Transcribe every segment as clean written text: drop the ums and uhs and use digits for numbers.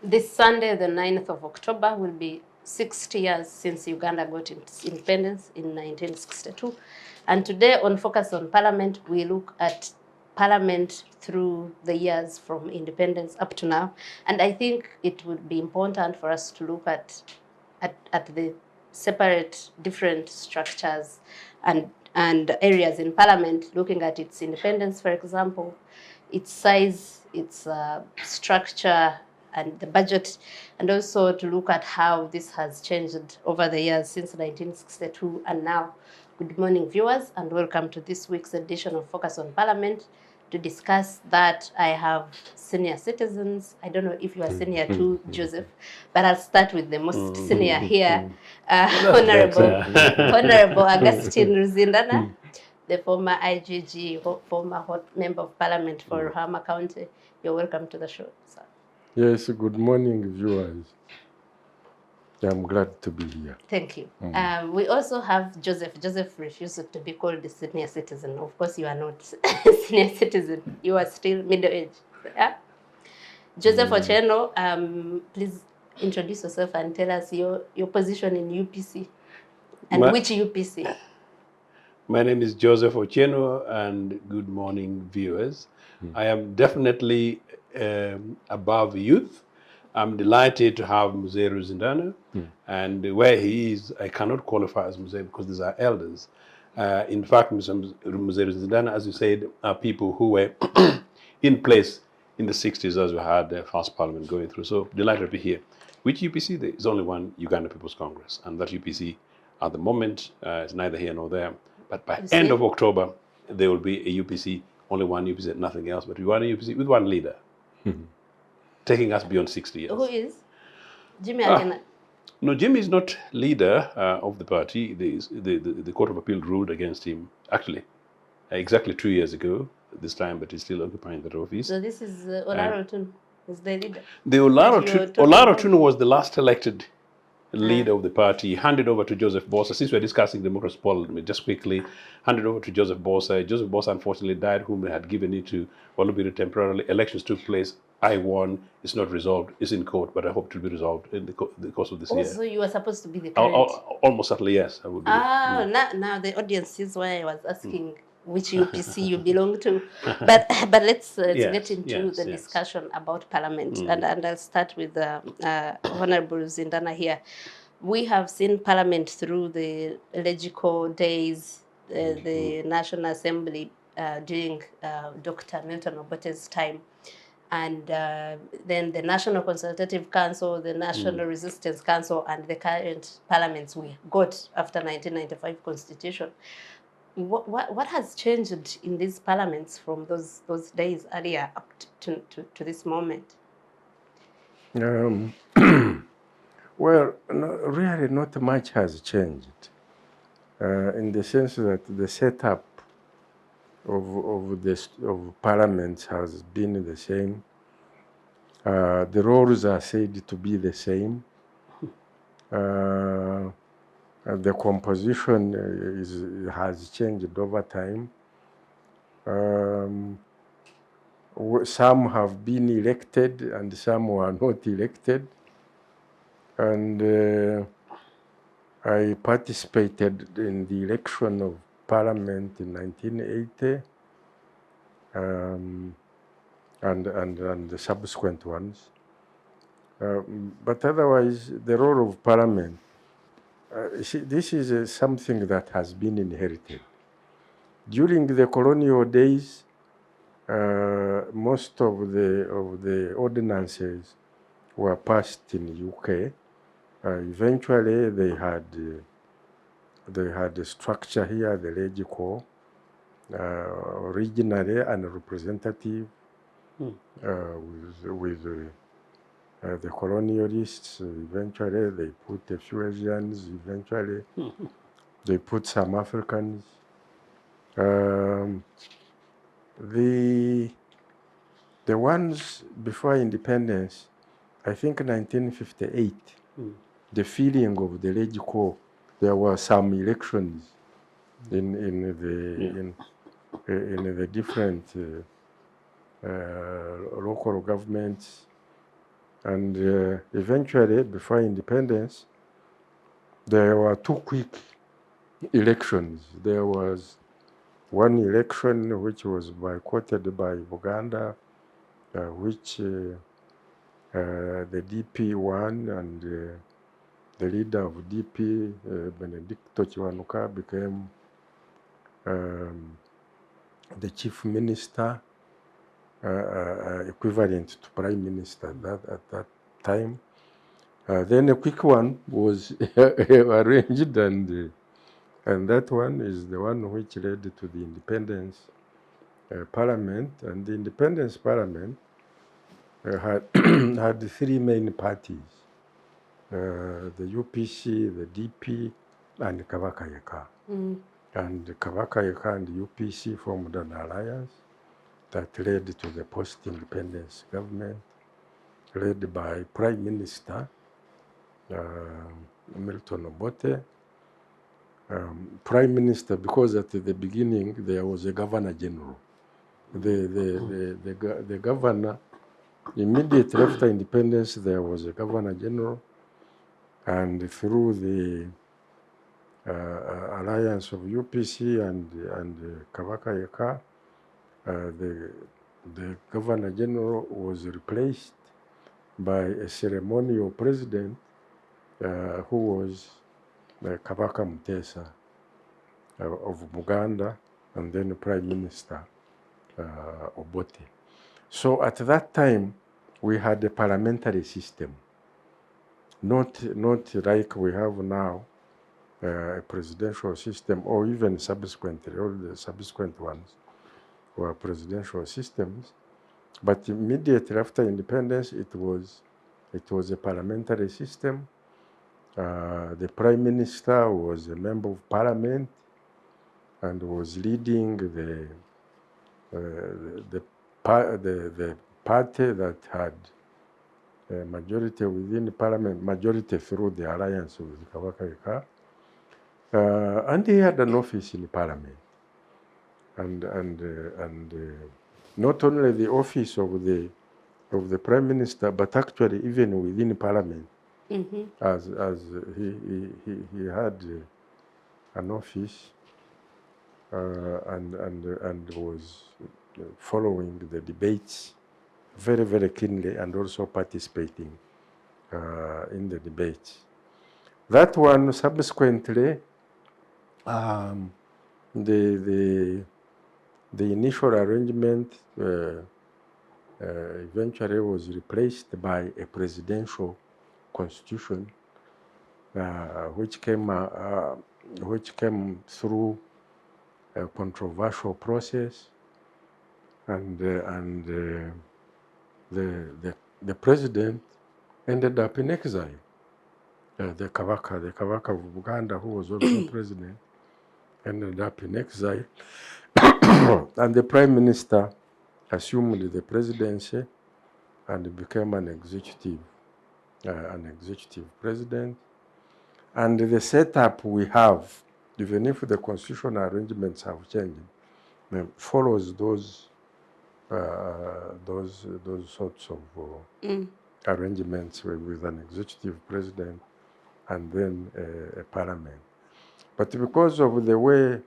This Sunday, the 9th of October, will be 60 years since Uganda got its independence in 1962. And today on Focus on Parliament, we look at Parliament through the years from independence up to now. And I think it would be important for us to look at the separate different structures and areas in Parliament, looking at its independence, for example, its size, its structure, and the budget, and also to look at how this has changed over the years since 1962 and now. Good morning, viewers, and welcome to this week's edition of Focus on Parliament. To discuss that, I have senior citizens. I don't know if you are senior too, Joseph, but I'll start with the most senior here, Honorable Augustine Ruzindana, the former IGG, former member of Parliament for Ruhama County. You're welcome to the show, sir. Yes, good morning, viewers. I'm glad to be here. Thank you. We also have Joseph. Joseph refused to be called a senior citizen. Of course, you are not a senior citizen. You are still middle-aged. Yeah? Joseph Ochieno, please introduce yourself and tell us your position in UPC and which UPC. My name is Joseph Ochieno, and good morning, viewers. I am definitely above youth. I'm delighted to have Mzee Ruzindana, and where he is, I cannot qualify as Mzee because these are elders. In fact, Mzee Ruzindana, as you said, are people who were in place in the 60s as we had the first parliament going through. So delighted to be here. Which UPC? There is only one, Uganda People's Congress, and that UPC at the moment is neither here nor there. But by end of October, there will be a UPC, only one UPC, nothing else, but one UPC with one leader, taking us beyond 60 years. Who is? Jimmy Agena? No, Jimmy is not leader of the party. The Court of Appeal ruled against him, actually, exactly 2 years ago, this time, but he's still occupying that office. So this is Olaro Tun, is the leader? The Olaro Tun was the last elected leader of the party, handed over to Joseph Bossa. Since we're discussing democracy policy, just quickly, handed over to Joseph Bossa. Joseph Bossa unfortunately died, whom they had given it to Walubiri temporarily. Elections took place. I won. It's not resolved. It's in court, but I hope it will be resolved in the course of this year. Also, you were supposed to be the current. Almost certainly, yes. I would be. Now the audience sees why I was asking which UPC you belong to. But let's get into the discussion about Parliament. And I'll start with Honorable Ruzindana here. We have seen Parliament through the legical days, the National Assembly during Dr. Milton Obote's time. And then the National Consultative Council, the National Resistance Council, and the current parliaments we got after 1995 Constitution. What has changed in these parliaments from those days earlier up to this moment? Well, really not much has changed in the sense that the setup of parliaments has been the same. The roles are said to be the same. The composition has changed over time. Some have been elected and some were not elected. And I participated in the election of Parliament in 1980 and the subsequent ones. But otherwise, the role of Parliament, this is something that has been inherited. During the colonial days, most of the ordinances were passed in the UK. Eventually, they had a structure here, the legislature, regionally and representative, with the colonialists. Eventually, they put a few Asians. Eventually, they put some Africans. The ones before independence, I think 1958, the feeling of the legislature, there were some elections in the different local governments, And eventually, before independence, there were two quick elections. There was one election which was boycotted by Uganda, which the DP won, and the leader of DP, Benedicto Chiwanuka, became the chief minister, equivalent to prime minister at that time. Then a quick one was arranged, and that one is the one which led to the independence parliament. And the independence parliament had had three main parties: the UPC, the DP, and Kabaka-Yeka. And Kabaka-Yeka and UPC formed an alliance that led to the post-independence government, led by Prime Minister Milton Obote. Prime Minister, because at the beginning there was a Governor General. The governor, immediately after independence, there was a Governor General, and through the alliance of UPC and Kabaka-Yeka, the Governor General was replaced by a ceremonial president who was Kabaka Mutesa of Uganda, and then Prime Minister Obote. So at that time, we had a parliamentary system, not like we have now, a presidential system, or even subsequently, all the subsequent ones were presidential systems. But immediately after independence, it was a parliamentary system. The Prime Minister was a member of Parliament and was leading the party that had a majority within the Parliament, majority through the alliance with Kabaka-Yeka. And he had an office in Parliament, and not only the office of the Prime Minister, but actually even within Parliament, as he had an office and was following the debates very, very keenly, and also participating in the debates. That one subsequently, the initial arrangement eventually was replaced by a presidential constitution, which came through a controversial process, and the president ended up in exile. The Kabaka of Uganda, who was also president, ended up in exile, and the prime minister assumed the presidency and became an executive president. And the setup we have, even if the constitutional arrangements have changed, follows those sorts of arrangements with an executive president and then a parliament. But because of the way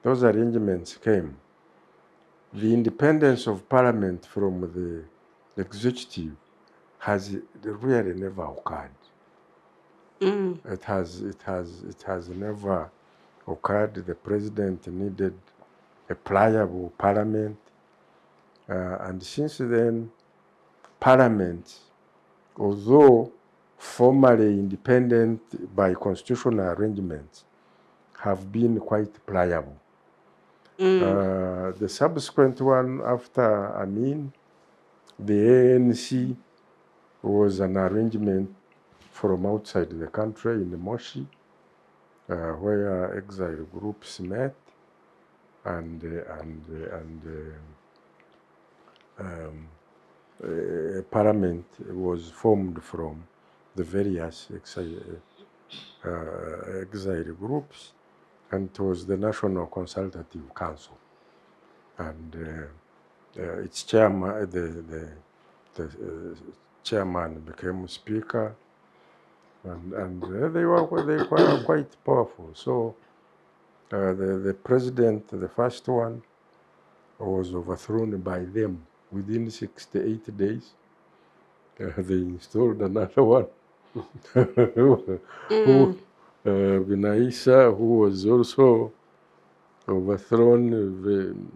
those arrangements came, the independence of parliament from the executive has really never occurred. It has never occurred. The president needed a pliable parliament, and since then, parliaments, although formally independent by constitutional arrangements, have been quite pliable. The subsequent one after Amin, the ANC, was an arrangement from outside the country in Moshi, where exile groups met, and a parliament was formed from the various exile groups, and it was the National Consultative Council, and its chairman, the chairman became speaker, and they were quite powerful. So the president, the first one, was overthrown by them within 68 days. They installed another one, who Binaisa, who was also overthrown.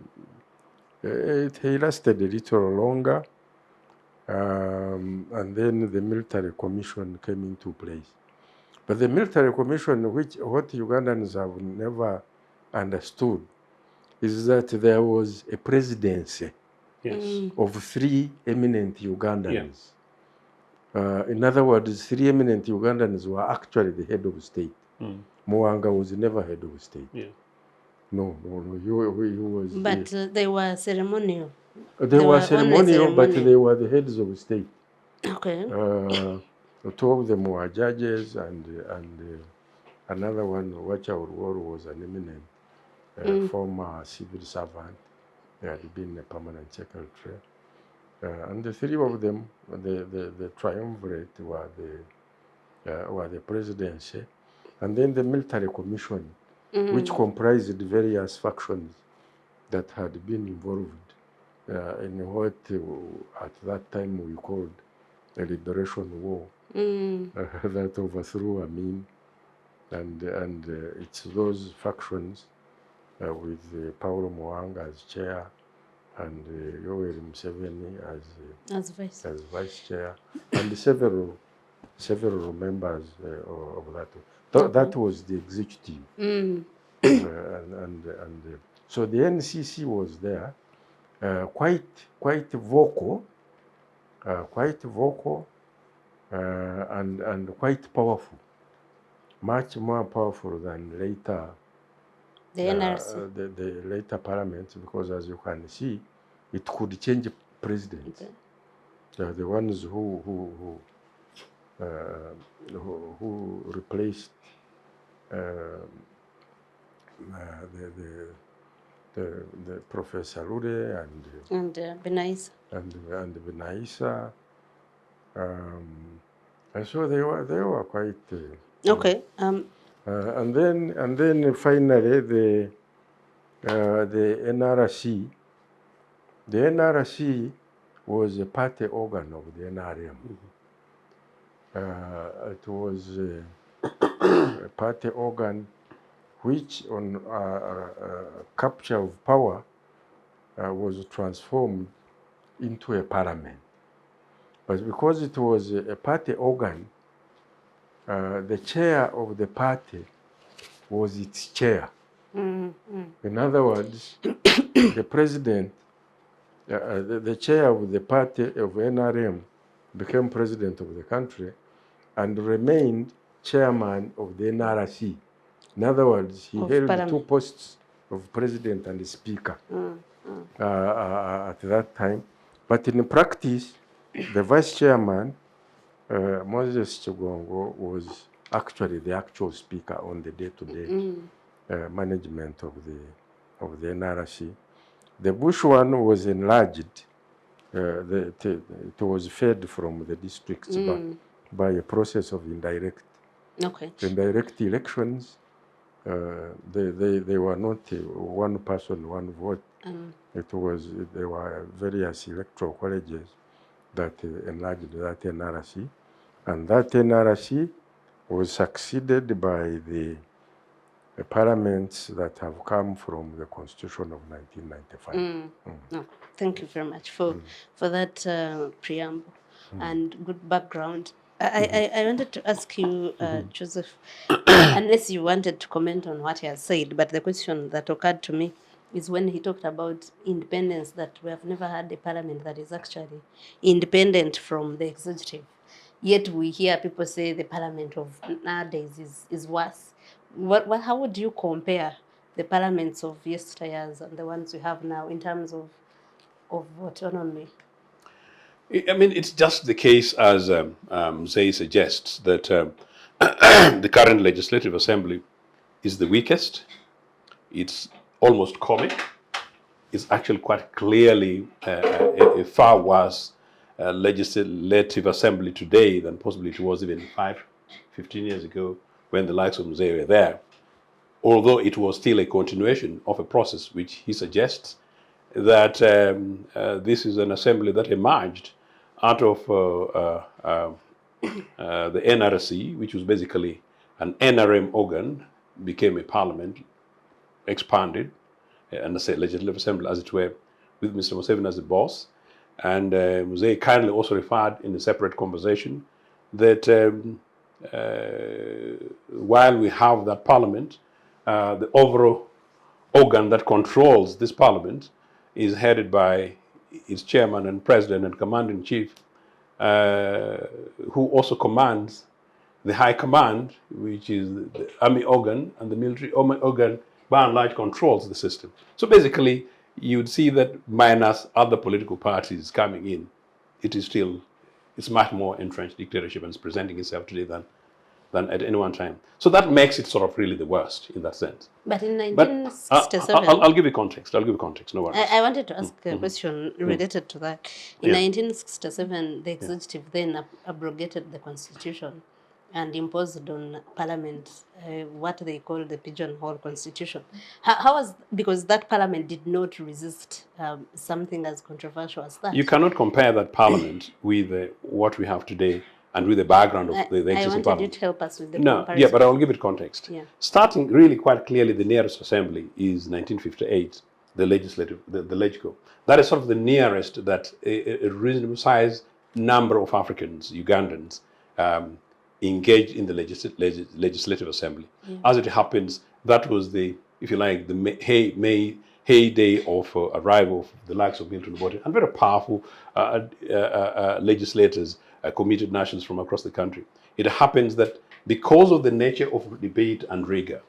He lasted a little longer, and then the military commission came into place. But the military commission, what Ugandans have never understood, is that there was a presidency of 3 eminent Ugandans. In other words, 3 eminent Ugandans were actually the head of state. Mwanga was never head of state. No, he was. But they were ceremonial. They were ceremonial, but they were the heads of state. Okay. 2 of them were judges, and another one, Wacha Urworo, was an eminent former civil servant. He had been a permanent secretary. And the 3 of them, the triumvirate, were the presidency, and then the military commission, which comprised various factions that had been involved in what at that time we called the Liberation War, that overthrew Amin, and it's those factions with Paulo Mwanga as chair, and Yoweri Museveni as vice chair, and several members of that. That was the executive, and so the NCC was there, quite vocal, and quite powerful, much more powerful than later. The NRC. The later parliaments, because as you can see, it could change presidents. Okay. The ones who replaced the Professor Rude and Benaisa. And Benaisa, and so they were quite okay. And then finally the NRC. The NRC was a party organ of the NRM. It was a party organ which, on capture of power, was transformed into a parliament. But because it was a party organ, the chair of the party was its chair. In other words, the president, the chair of the party of NRM became president of the country and remained chairman of the NRC. In other words, he held 2 posts of president and speaker at that time. But in practice, the vice chairman, Moses Chigongo, was actually the actual speaker on the day-to-day management of the NRC. The Bush one was enlarged. It was fed from the districts by a process of indirect elections. They were not one person, one vote. There were various electoral colleges that enlarged that NRC, and that NRC was succeeded by the parliaments that have come from the Constitution of 1995. No, thank you very much for that preamble and good background. I wanted to ask you, Joseph, unless you wanted to comment on what he has said, but the question that occurred to me is when he talked about independence, that we have never had a parliament that is actually independent from the executive. Yet we hear people say the parliament of nowadays is worse. How would you compare the parliaments of yesteryears and the ones we have now in terms of autonomy? I mean, it's just the case, as Zay suggests, that the current Legislative Assembly is the weakest. It's almost comic. It's actually quite clearly a far worse legislative assembly today than possibly it was even 15 years ago when the likes of Mzee were there, although it was still a continuation of a process which he suggests that this is an assembly that emerged out of the NRC, which was basically an NRM organ, became a parliament, expanded, and a legislative assembly, as it were, with Mr. Museveni as the boss. And Mzee kindly also referred in a separate conversation that while we have that parliament, the overall organ that controls this parliament is headed by its chairman and president and commander-in-chief, who also commands the high command, which is the army organ, and the military organ by and large controls the system. So basically, you'd see that minus other political parties coming in, it's much more entrenched dictatorship and it's presenting itself today than at any one time. So that makes it sort of really the worst in that sense. But in 1967... I'll give you context. No worries. I wanted to ask a question related to that. In 1967, the executive then abrogated the constitution and imposed on Parliament what they call the pigeonhole constitution. How was, because that Parliament did not resist something as controversial as that. You cannot compare that Parliament with what we have today and with the background of the existing Parliament. I wanted you to help us with the comparison. Yeah, but I'll give it context. Yeah. Starting really quite clearly, the nearest assembly is 1958, the Legico. That is sort of the nearest that a reasonable sized number of Africans, Ugandans, engaged in the legislative assembly. Yeah. As it happens, that was the, if you like, the heyday of arrival of the likes of Milton Obote and very powerful legislators, committed nationals from across the country. It happens that because of the nature of debate and rigor,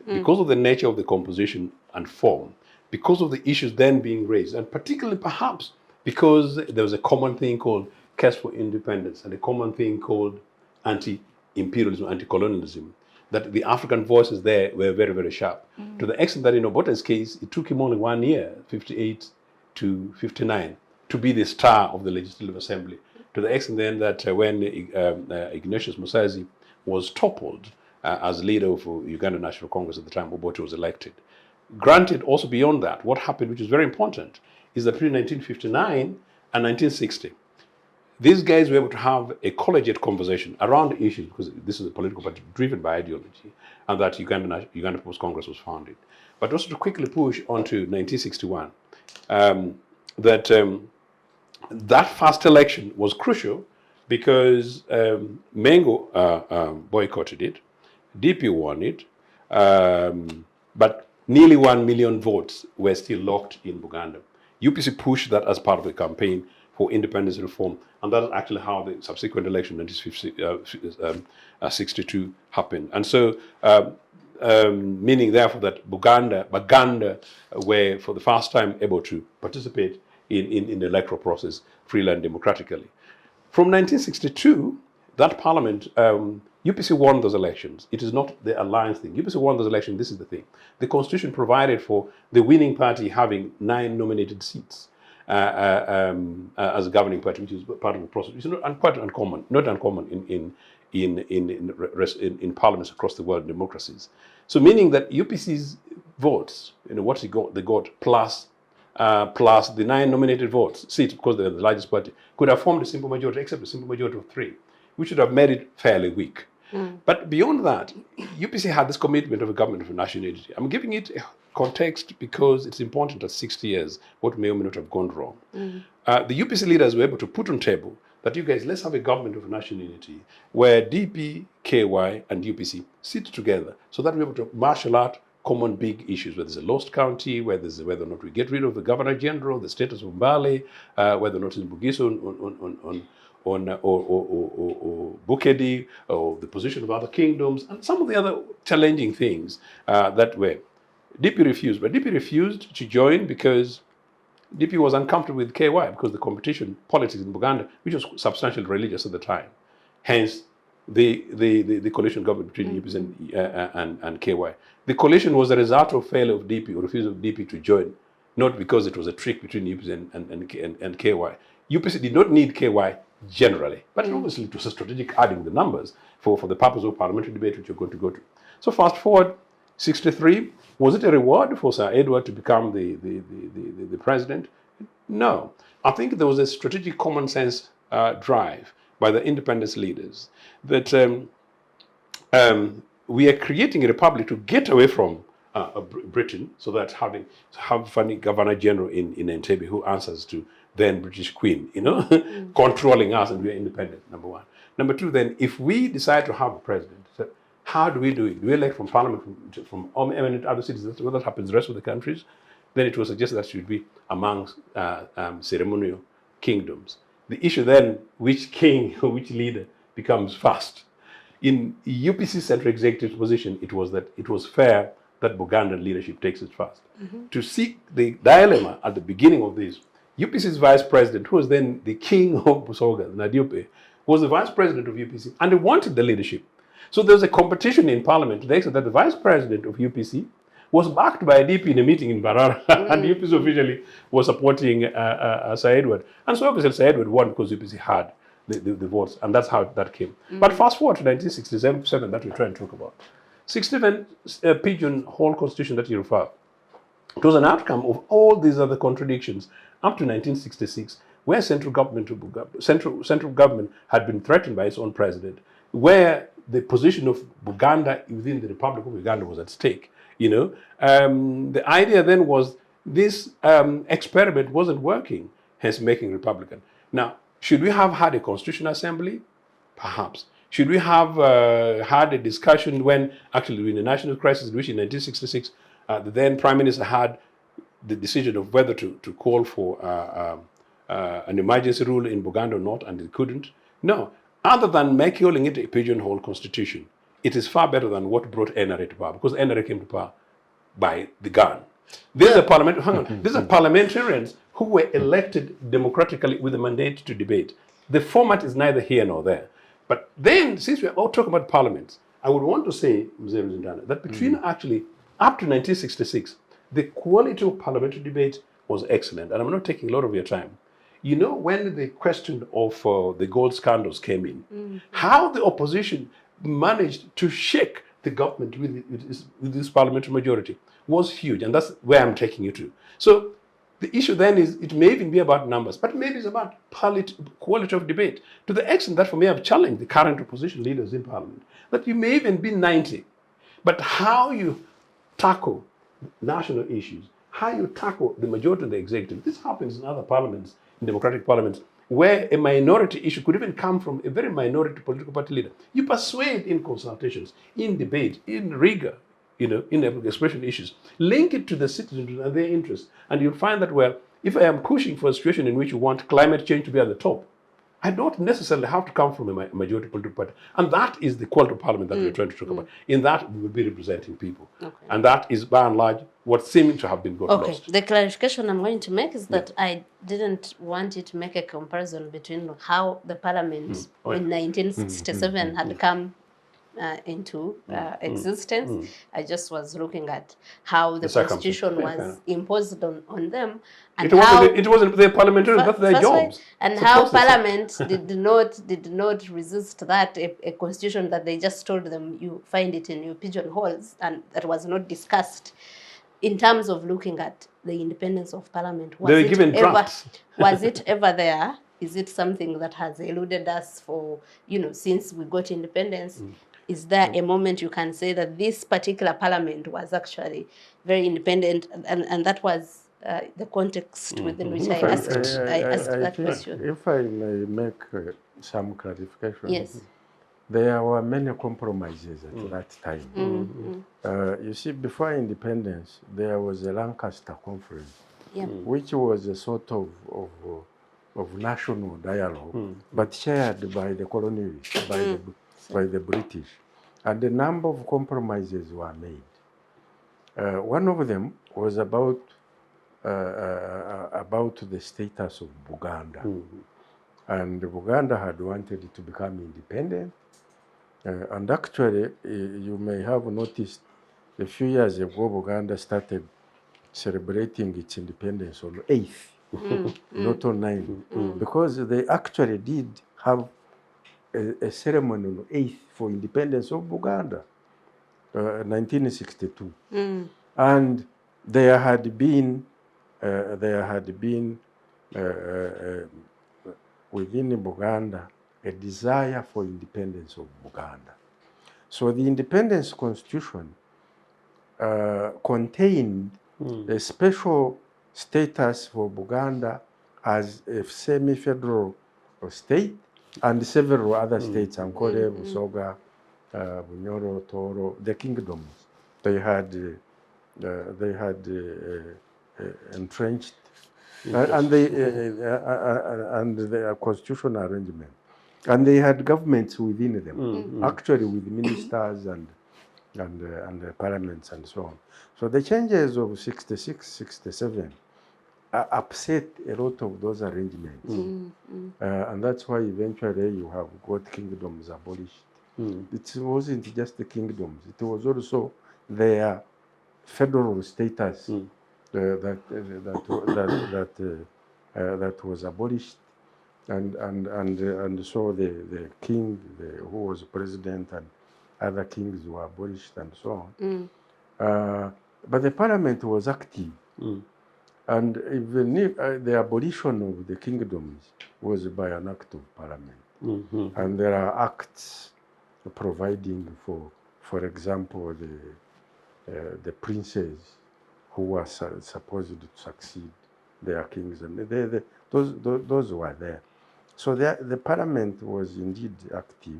because of the nature of the composition and form, because of the issues then being raised, and particularly perhaps because there was a common thing called case for independence and a common thing called anti-imperialism, anti-colonialism, that the African voices there were very, very sharp. To the extent that in Obote's case, it took him only 1 year, 58 to 59, to be the star of the Legislative Assembly. To the extent then that when Ignatius Musazi was toppled as leader of Ugandan National Congress at the time, Obote was elected. Granted, also beyond that, what happened, which is very important, is that between 1959 and 1960, these guys were able to have a collegiate conversation around issues, because this is a political party driven by ideology, and that Uganda People's Congress was founded. But also to quickly push on to 1961, that first election was crucial because Mengo boycotted it, DP won it, but nearly 1 million votes were still locked in Buganda. UPC pushed that as part of the campaign for independence reform, and that's actually how the subsequent election in 1962 happened. And so, meaning therefore that Baganda were for the first time able to participate in the electoral process freely and democratically. From 1962, that parliament, UPC won those elections. It is not the alliance thing. UPC won those elections. This is the thing. The constitution provided for the winning party having 9 nominated seats as a governing party, which is part of the process. It's not quite uncommon, not uncommon in parliaments across the world, democracies. So meaning that UPC's votes, what they got plus the 9 nominated seats, because they're the largest party, could have formed a simple majority, except a simple majority of 3, which would have made it fairly weak. But beyond that, UPC had this commitment of a government of national unity. I'm giving it a context because it's important at 60 years what may or may not have gone wrong. The UPC leaders were able to put on table that you guys, let's have a government of national unity where DP, KY, and UPC sit together so that we're able to marshal out common big issues, where there's a lost county, whether or not we get rid of the Governor General, the status of Mbale, whether or not in Bugiso or Bukedi, or the position of other kingdoms, and some of the other challenging things that were. DP refused, but DP refused to join because DP was uncomfortable with KY because the competition politics in Buganda, which was substantially religious at the time, hence the coalition government between UPC and KY. The coalition was a result of failure of DP or refusal of DP to join, not because it was a trick between UPC and KY. UPC did not need KY generally, but obviously it was a strategic adding the numbers for the purpose of parliamentary debate, which you're going to go to. So fast forward, 63, was it a reward for Sir Edward to become the president? No. I think there was a strategic common sense drive by the independence leaders that we are creating a republic to get away from Britain, so that have funny Governor General in Entebbe who answers to then British Queen, controlling us, and we are independent, number one. Number two, then, if we decide to have a president, so how do we do it? Do we elect from Parliament, from eminent other citizens? Well, that happens in the rest of the countries. Then it was suggested that should be amongst ceremonial kingdoms. The issue then, which king or which leader becomes first? In UPC central executive position, it was fair that Ugandan leadership takes it first. To seek the dilemma at the beginning of this, UPC's vice president, who was then the king of Busoga, Nadiope, was the vice president of UPC, and they wanted the leadership. So there was a competition in parliament to the extent that the vice president of UPC was backed by a DP in a meeting in Barara, and UPC officially was supporting Sir Edward. And so obviously Sir Edward won because UPC had the votes, and that's how that came. But fast forward to 1967 that we're trying to talk about. 67 pigeonhole constitution that you refer. It was an outcome of all these other contradictions up to 1966, where central government had been threatened by its own president, where the position of Buganda within the Republic of Uganda was at stake. The idea then was this experiment wasn't working, hence making Republican. Now, should we have had a Constituent Assembly? Perhaps. Should we have had a discussion when, actually, during the national crisis, which in 1966, the then Prime Minister had the decision of whether to call for an emergency rule in Buganda or not, and it couldn't? No. Other than calling it a pigeonhole constitution, it is far better than what brought NRA to power, because NRA came to power by the gun. These are parliamentarians who were elected democratically with a mandate to debate. The format is neither here nor there. But then, since we are all talking about parliaments, I would want to say, Mzee Ruzindana, that between actually up to 1966, the quality of parliamentary debate was excellent. And I'm not taking a lot of your time. When the question of the gold scandals came in, how the opposition managed to shake the government with this parliamentary majority was huge. And that's where I'm taking you to. So the issue then is, it may even be about numbers, but maybe it's about quality of debate, to the extent that for me I've challenged the current opposition leaders in parliament, that you may even be 90, but how you tackle national issues, how you tackle the majority of the executive. This happens in other parliaments, in democratic parliaments, where a minority issue could even come from a very minority political party leader. You persuade in consultations, in debate, in rigor, in expression issues. Link it to the citizens and their interests. And you'll find that, well, if I am pushing for a situation in which you want climate change to be at the top, I don't necessarily have to come from a majority political party. And that is the quality of parliament that we're trying to talk about. In that, we will be representing people. Okay. And that is, by and large, what seems to have been got lost. The clarification I'm going to make is that I didn't want you to make a comparison between how the parliament in 1967 had come into existence. I just was looking at how the constitution was imposed on them, and it wasn't the parliamentarians, that's their jobs. And how parliament did not resist that, a constitution that they just told them you find it in your pigeonholes, and that was not discussed in terms of looking at the independence of parliament. They were given drafts. Was it ever there? Is it something that has eluded us for, since we got independence? Is there a moment you can say that this particular parliament was actually very independent, and that was the context within which I asked that question? If I may make some clarification. Yes. There were many compromises at that time. You see, before independence, there was a Lancaster Conference, which was a sort of national dialogue, but chaired by the colonialists, by the British. And a number of compromises were made. One of them was about the status of Buganda. And Buganda had wanted to become independent. And actually, you may have noticed a few years ago, Buganda started celebrating its independence on 8th not on 9, because they actually did have a ceremony on 8th for independence of Uganda, 1962. And there had been within Uganda a desire for independence of Uganda. So the independence constitution contained a special status for Buganda as a semi-federal state and several other states, Ankole, Busoga, Bunyoro, Toro, the kingdoms. They had entrenched and the constitutional arrangement, and they had governments within them, actually with ministers and parliaments and so on. So the changes of 66, 67 upset a lot of those arrangements. And that's why eventually you have got kingdoms abolished. It wasn't just the kingdoms, it was also their federal status that was abolished. And so the king, who was president, and other kings were abolished and so on. But the parliament was active. And even if, the abolition of the kingdoms was by an act of parliament. And there are acts providing for example, the princes who were supposed to succeed their kings, and those were there. So the parliament was indeed active,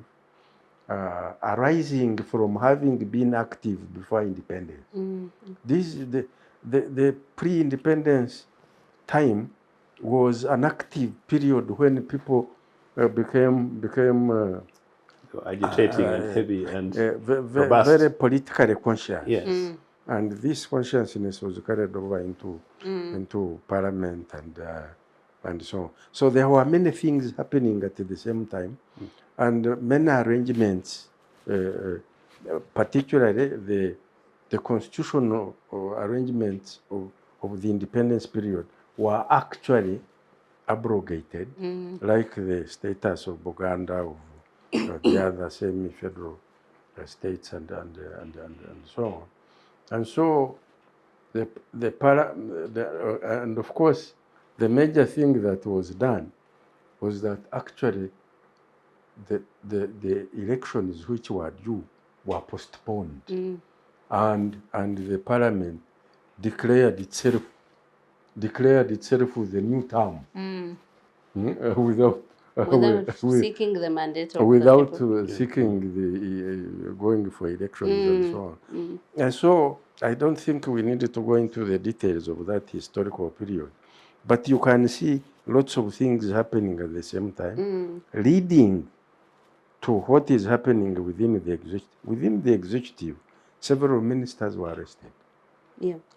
arising from having been active before independence. The pre-independence time was an active period when people became agitating and heavy and very politically conscious. yes. And this consciousness was carried over into parliament and so on. So there were many things happening at the same time, and many arrangements, particularly the constitutional arrangements of the independence period were actually abrogated, like the status of Buganda, of the other semi-federal states, and so on. And so and of course, the major thing that was done was that actually the elections which were due were postponed, and the parliament declared itself with a new term, without seeking the mandate of without the people. seeking the going for elections and so on. And so I don't think we needed to go into the details of that historical period, but you can see lots of things happening at the same time, leading to what is happening within the executive. Several ministers were arrested,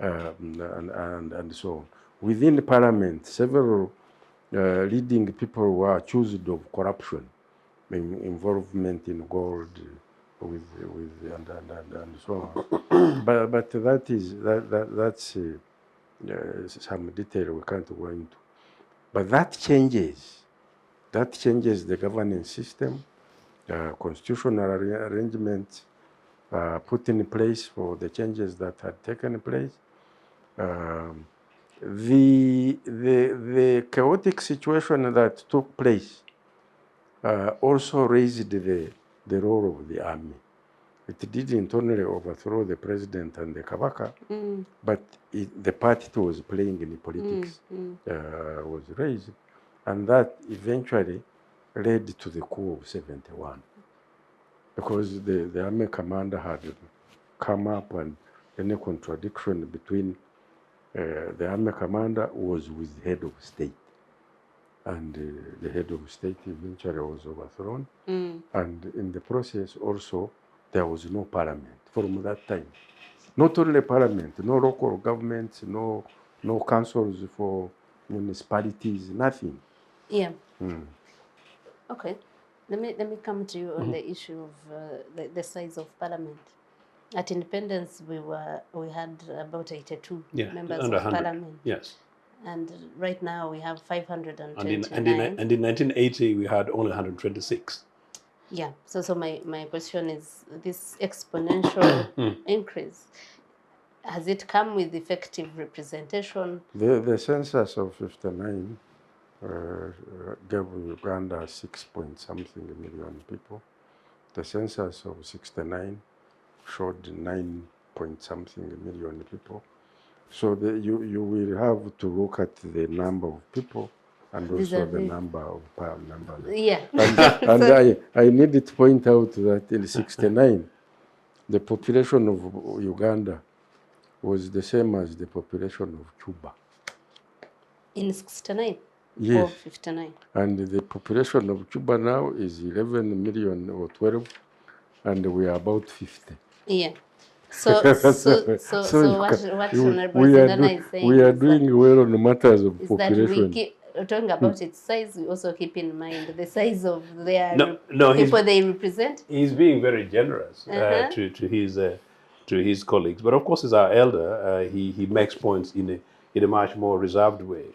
and so on. Within the parliament, several leading people were accused of corruption, involvement in gold, and so on. but that's some detail we can't go into. But that changes the governance system, constitutional arrangements put in place for the changes that had taken place. The chaotic situation that took place also raised the role of the army. It didn't only overthrow the president and the Kabaka, but the part it was playing in politics was raised, and that eventually led to the coup of 71, because the army commander had come up, and any contradiction between the army commander was with the head of state, and the head of state eventually was overthrown, and in the process also there was no parliament from that time. Not only parliament, no local governments, no councils for municipalities, nothing. Yeah. Okay. Let me come to you on the issue of the size of parliament. At independence, we had about 82 members of parliament. Yes. And right now we have 529. And in 1980, we had only 126. Yeah. So my question is, this exponential increase, has it come with effective representation? The census of 59 gave Uganda 6 point something million people. The census of 69 showed 9 point something million people. So you will have to look at the number of people and also the number of numbers. Yeah. And I need to point out that in 69, the population of Uganda was the same as the population of Cuba. In 69? Yes. Or 59? And the population of Cuba now is 11 million or 12, and we are about 50. Yeah. So what Honorable Ruzindana is saying we are doing well on matters of is population. that we keep talking about its size, we also keep in mind the size of their No, people they represent. He's being very generous to his colleagues, but of course, as our elder, he makes points in a much more reserved way.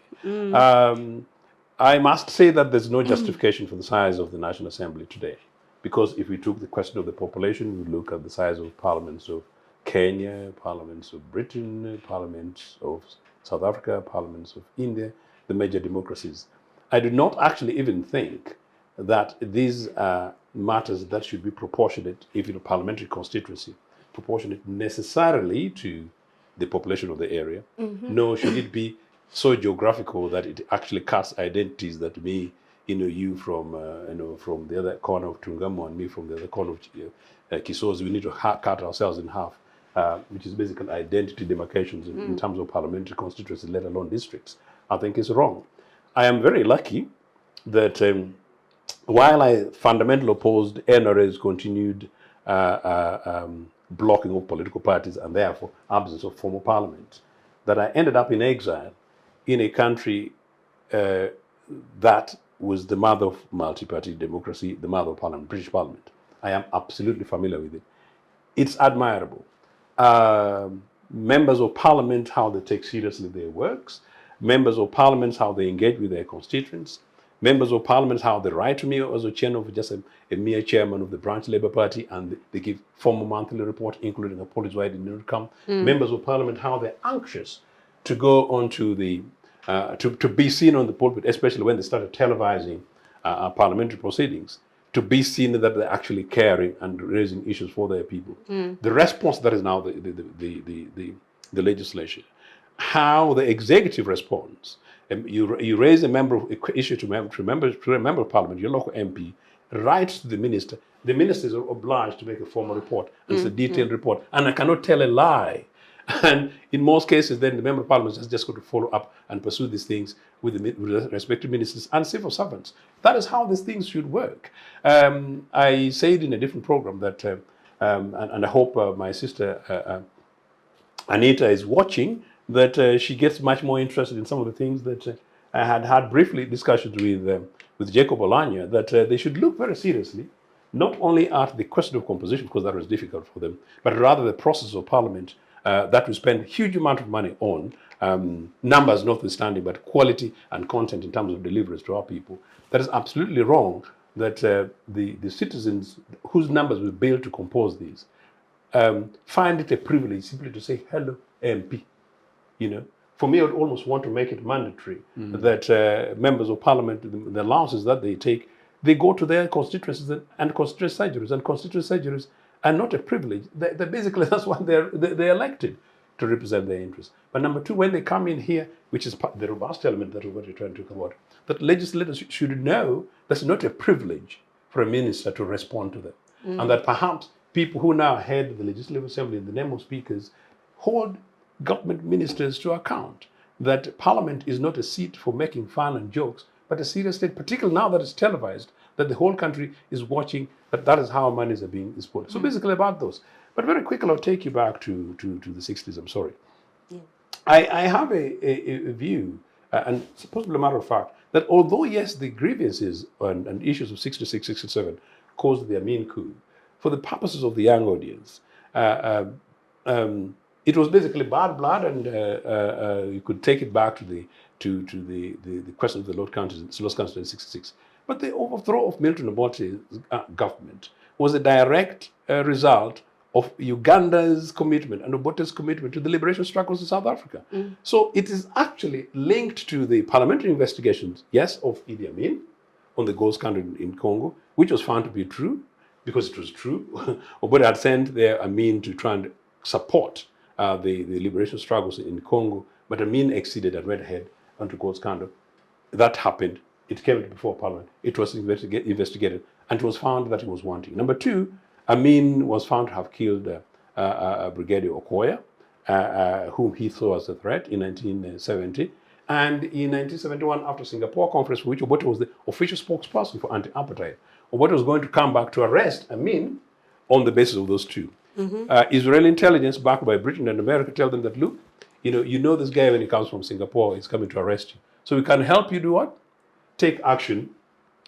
I must say that there's no justification for the size of the National Assembly today, because if we took the question of the population, we look at the size of parliaments of Kenya, parliaments of Britain, parliaments of South Africa, parliaments of India, the major democracies. I do not actually even think that these are matters that should be proportionate, if in a parliamentary constituency, proportionate necessarily to the population of the area, nor should it be so geographical that it actually casts identities that me, you from from the other corner of Tungamo and me from the other corner of Kisozi, we need to cut ourselves in half, which is basically identity demarcations in terms of parliamentary constituencies, let alone districts. I think it's wrong. I am very lucky that while I fundamentally opposed NRA's continued blocking of political parties and therefore absence of formal parliament, that I ended up in exile in a country that was the mother of multi-party democracy, the mother of parliament, British Parliament. I am absolutely familiar with it. It's admirable. Members of Parliament, how they take seriously their works. Members of Parliament, how they engage with their constituents. Members of Parliament, how they write to me as Ochieno, just a mere chairman of the branch Labour Party, and they give formal monthly report, including a policy why did not come. Members of Parliament, how they're anxious to go on to the to be seen on the pulpit, especially when they started televising parliamentary proceedings, to be seen that they're actually caring and raising issues for their people. The response that is now the legislation, how the executive responds. You raise a issue to a member of Parliament, your local MP, writes to the minister. The minister is obliged to make a formal report, and it's a detailed report, and I cannot tell a lie. And in most cases, then the member of Parliament has just got to follow up and pursue these things with the respective ministers and civil servants. That is how these things should work. I said in a different program that, and I hope my sister Anita is watching, that she gets much more interested in some of the things that I had briefly discussions with Jacob Olanya, that they should look very seriously, not only at the question of composition, because that was difficult for them, but rather the process of Parliament that we spend huge amount of money on, numbers notwithstanding, but quality and content in terms of deliveries to our people. That is absolutely wrong that the citizens whose numbers we build to compose these find it a privilege simply to say, hello, MP. For me, I would almost want to make it mandatory that members of Parliament, the allowances that they take, they go to their constituencies and constituency surgeries, and constituency surgeries are not a privilege. They're basically, that's why they're elected, to represent their interests. But number two, when they come in here, which is the robust element that we're trying to talk about, that legislators should know that's not a privilege for a minister to respond to them. And that perhaps people who now head the Legislative Assembly in the name of speakers hold government ministers to account, that Parliament is not a seat for making fun and jokes, but a serious state, particularly now that it's televised, that the whole country is watching, that is how monies are being spent. So basically about those. But very quickly, I'll take you back to the 60s, I'm sorry. Yeah. I have a view, and it's possibly a matter of fact, that although, yes, the grievances and issues of 66, 67 caused the Amin coup, for the purposes of the young audience, it was basically bad blood, and you could take it back to the question of the Lord County in 1966. But the overthrow of Milton Obote's government was a direct result of Uganda's commitment and Obote's commitment to the liberation struggles in South Africa. So it is actually linked to the parliamentary investigations, yes, of Idi Amin on the gold scandal in Congo, which was found to be true, because it was true. Obote had sent their Amin to try and support the liberation struggles in Congo, but Amin exceeded and went ahead onto gold scandal. That happened. It came before Parliament. It was investigated, and it was found that he was wanting. Number two, Amin was found to have killed Brigadier Okoya, whom he saw as a threat in 1970. And in 1971, after Singapore conference, for which Obote was the official spokesperson for anti-apartheid, Obote was going to come back to arrest Amin on the basis of those two. Israeli intelligence, backed by Britain and America, tell them that, look, you know this guy when he comes from Singapore, he's coming to arrest you. So we can help you do what? Take action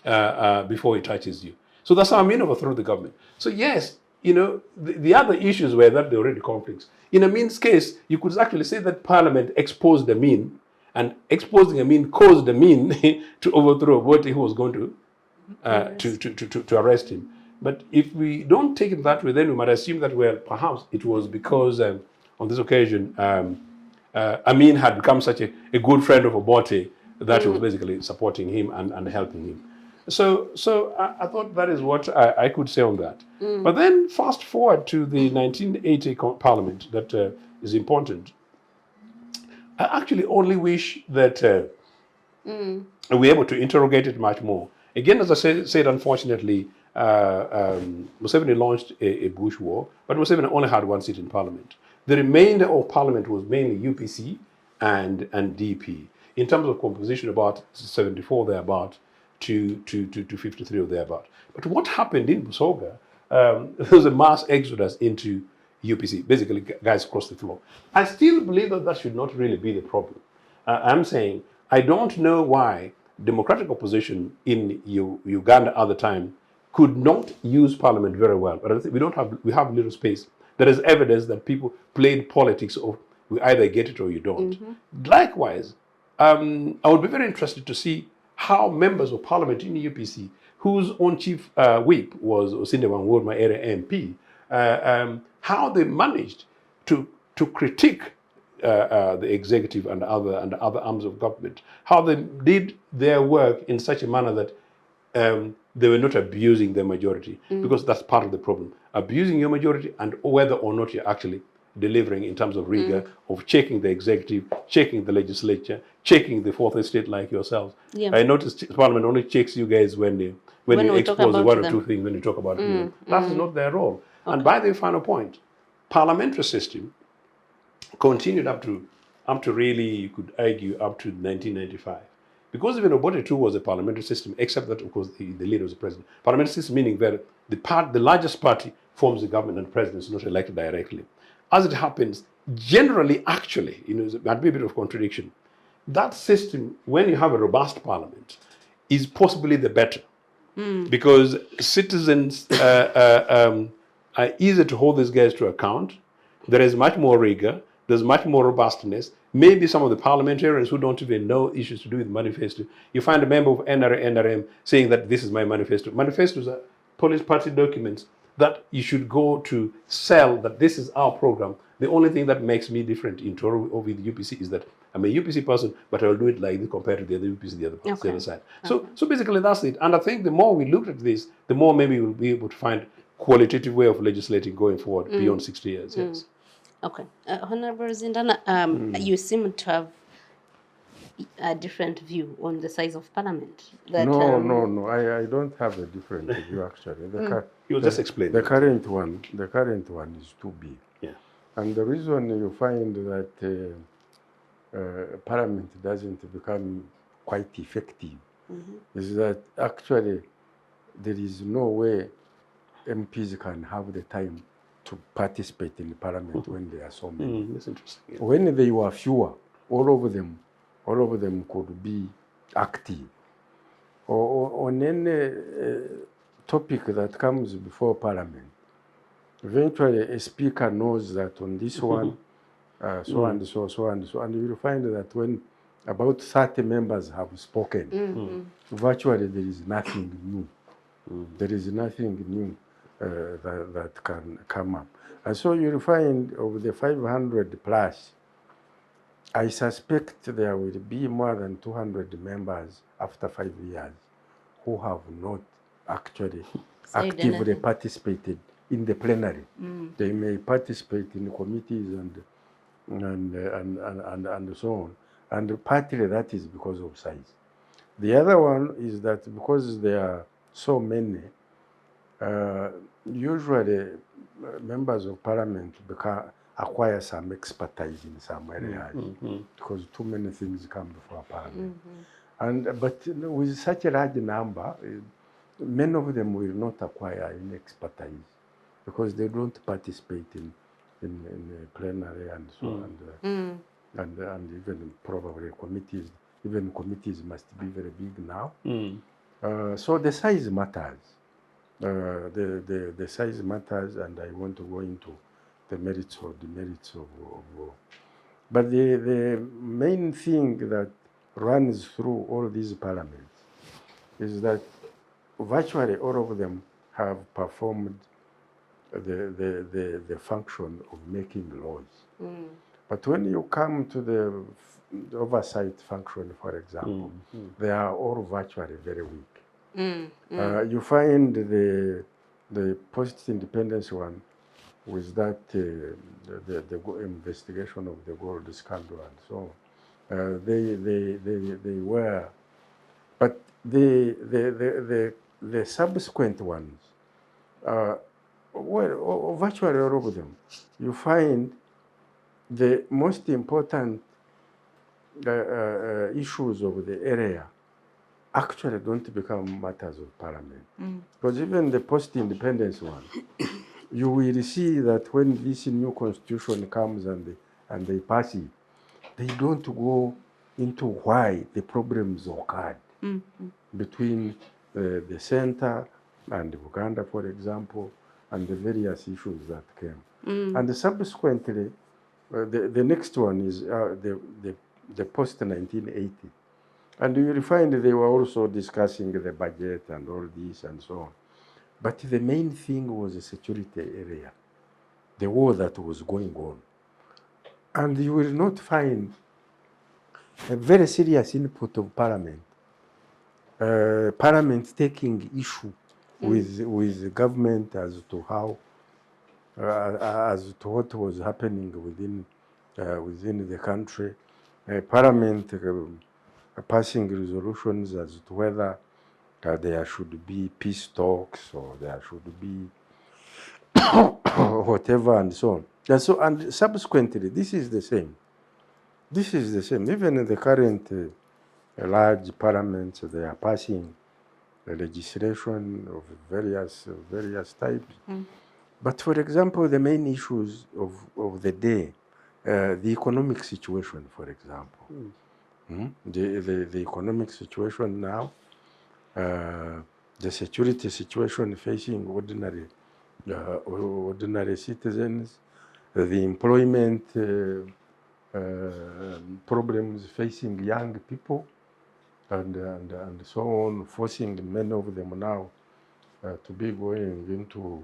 before he touches you. So that's how Amin overthrew the government. So yes, the other issues were that there were already conflicts. In Amin's case, you could actually say that Parliament exposed Amin, and exposing Amin caused Amin to overthrow Obote, who was going to arrest him. But if we don't take it that way, then we might assume that, well, perhaps it was because on this occasion, Amin had become such a good friend of Obote that he was basically supporting him and helping him. So I thought that is what I could say on that. But then fast forward to the 1980 Parliament, that is important. I actually only wish that we were able to interrogate it much more. Again, as I said, unfortunately, Museveni launched a bush war, but Museveni only had one seat in Parliament. The remainder of Parliament was mainly UPC and DP. In terms of composition, about 74 thereabout to 53 or thereabout. But what happened in Busoga, there was a mass exodus into UPC. Basically, guys crossed the floor. I still believe that should not really be the problem. I'm saying I don't know why democratic opposition in Uganda at the time could not use Parliament very well. But I think we have little space. There is evidence that people played politics of we either get it or you don't. Likewise, I would be very interested to see how members of Parliament in the UPC, whose own chief whip was Osinde Wangurma area MP, how they managed to critique the executive and other arms of government, how they did their work in such a manner that they were not abusing their majority, because that's part of the problem. Abusing your majority, and whether or not you're actually delivering in terms of rigor of checking the executive, checking the legislature, checking the fourth estate like yourselves. I noticed Parliament only checks you guys when you expose one or two things, when you talk about it. That's not their role. Okay. And by the final point, parliamentary system continued up to really, you could argue, up to 1995. Because even Obote too was a parliamentary system, except that, of course, the leader was the president. Parliamentary system meaning that the largest party forms the government and the president is not elected directly. As it happens, generally, actually, there might be a bit of contradiction. That system, when you have a robust parliament, is possibly the better. Because citizens are easier to hold these guys to account. There is much more rigor. There's much more robustness. Maybe some of the parliamentarians who don't even know issues to do with the manifesto, you find a member of NRM saying that this is my manifesto. Manifestos are policy party documents that you should go to sell, that this is our program. The only thing that makes me different in Toro or with UPC is that I'm a UPC person, but I'll do it like this compared to the other UPC, the other side. So basically that's it. And I think the more we look at this, the more maybe we'll be able to find qualitative way of legislating going forward beyond 60 years. Yes. Okay. Honorable Ruzindana, you seem to have a different view on the size of Parliament. No. I don't have a different view, actually. You'll just explain. The current one is too big. Yeah. And the reason you find that Parliament doesn't become quite effective is that actually there is no way MPs can have the time to participate in the Parliament when there are so many. That's interesting. Yeah. When they were fewer, all of them could be active. Or on any topic that comes before Parliament, eventually a speaker knows that on this one, so and so, so and so. And you'll find that when about 30 members have spoken, virtually there is nothing new. There is nothing new that can come up. And so you'll find of the 500 plus, I suspect there will be more than 200 members after 5 years who have not actually actively participated in the plenary. They may participate in committees and so on. And partly that is because of size. The other one is that because there are so many, usually members of parliament acquire some expertise in some areas because too many things come before parliament. But with such a large number, many of them will not acquire any expertise because they don't participate in plenary and so on, and even probably committees. Even committees must be very big now. So the size matters. The size matters, and I want to go into the merits or demerits of but the main thing that runs through all these parliaments is that virtually all of them have performed the function of making laws. But when you come to the oversight function, for example, they are all virtually very weak. You find the post-independence one with that the investigation of the gold scandal and so on. They were, but the subsequent ones, well, virtually all of them, you find the most important issues of the area actually don't become matters of parliament. Because even the post-independence one, you will see that when this new constitution comes and they pass it, they don't go into why the problems occurred between the center and Uganda, for example, and the various issues that came. And subsequently, the next one is the post-1980. And you will find they were also discussing the budget and all this and so on. But the main thing was the security area, the war that was going on. And you will not find a very serious input of Parliament. Parliament taking issue with the government as to how, as to what was happening within the country. Parliament passing resolutions as to whether there should be peace talks or there should be whatever and so on. And subsequently, this is the same. This is the same. Even in the current large parliaments, they are passing legislation of various types. But for example, the main issues of the day, the economic situation, for example. The economic situation now, the security situation facing ordinary citizens, the employment problems facing young people, and so on, forcing many of them now to be going into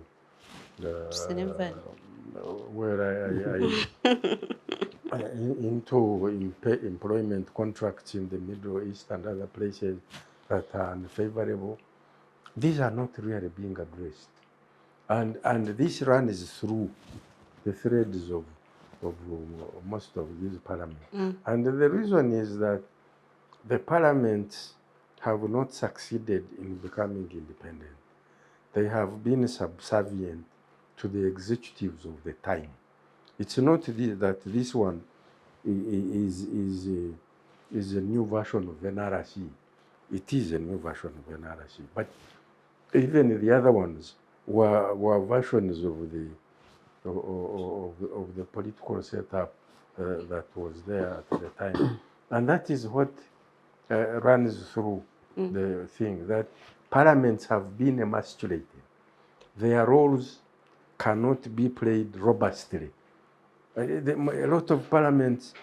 into employment contracts in the Middle East and other places that are unfavorable. These are not really being addressed. And this runs through the threads of most of these parliaments. And the reason is that the parliaments have not succeeded in becoming independent. They have been subservient to the executives of the time. It's not that this one is a new version of NRC. It is a new version of NRC. But even the other ones were versions of the political setup that was there at the time. And that is what runs through the thing, that parliaments have been emasculated. Their roles cannot be played robustly A lot of parliaments,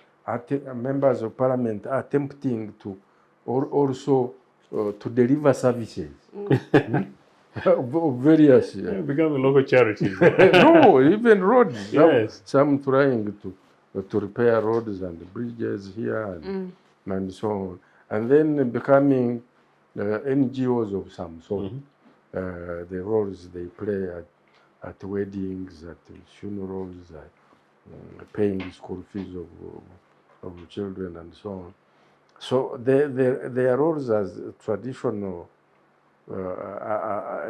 members of parliament are attempting to also to deliver services of various. Become a local charities. No, even roads. Yes. Some trying to repair roads and bridges here and so on. And then becoming NGOs of some sort. The roles they play at weddings, at funerals, paying school fees of children and so on. So their roles as traditional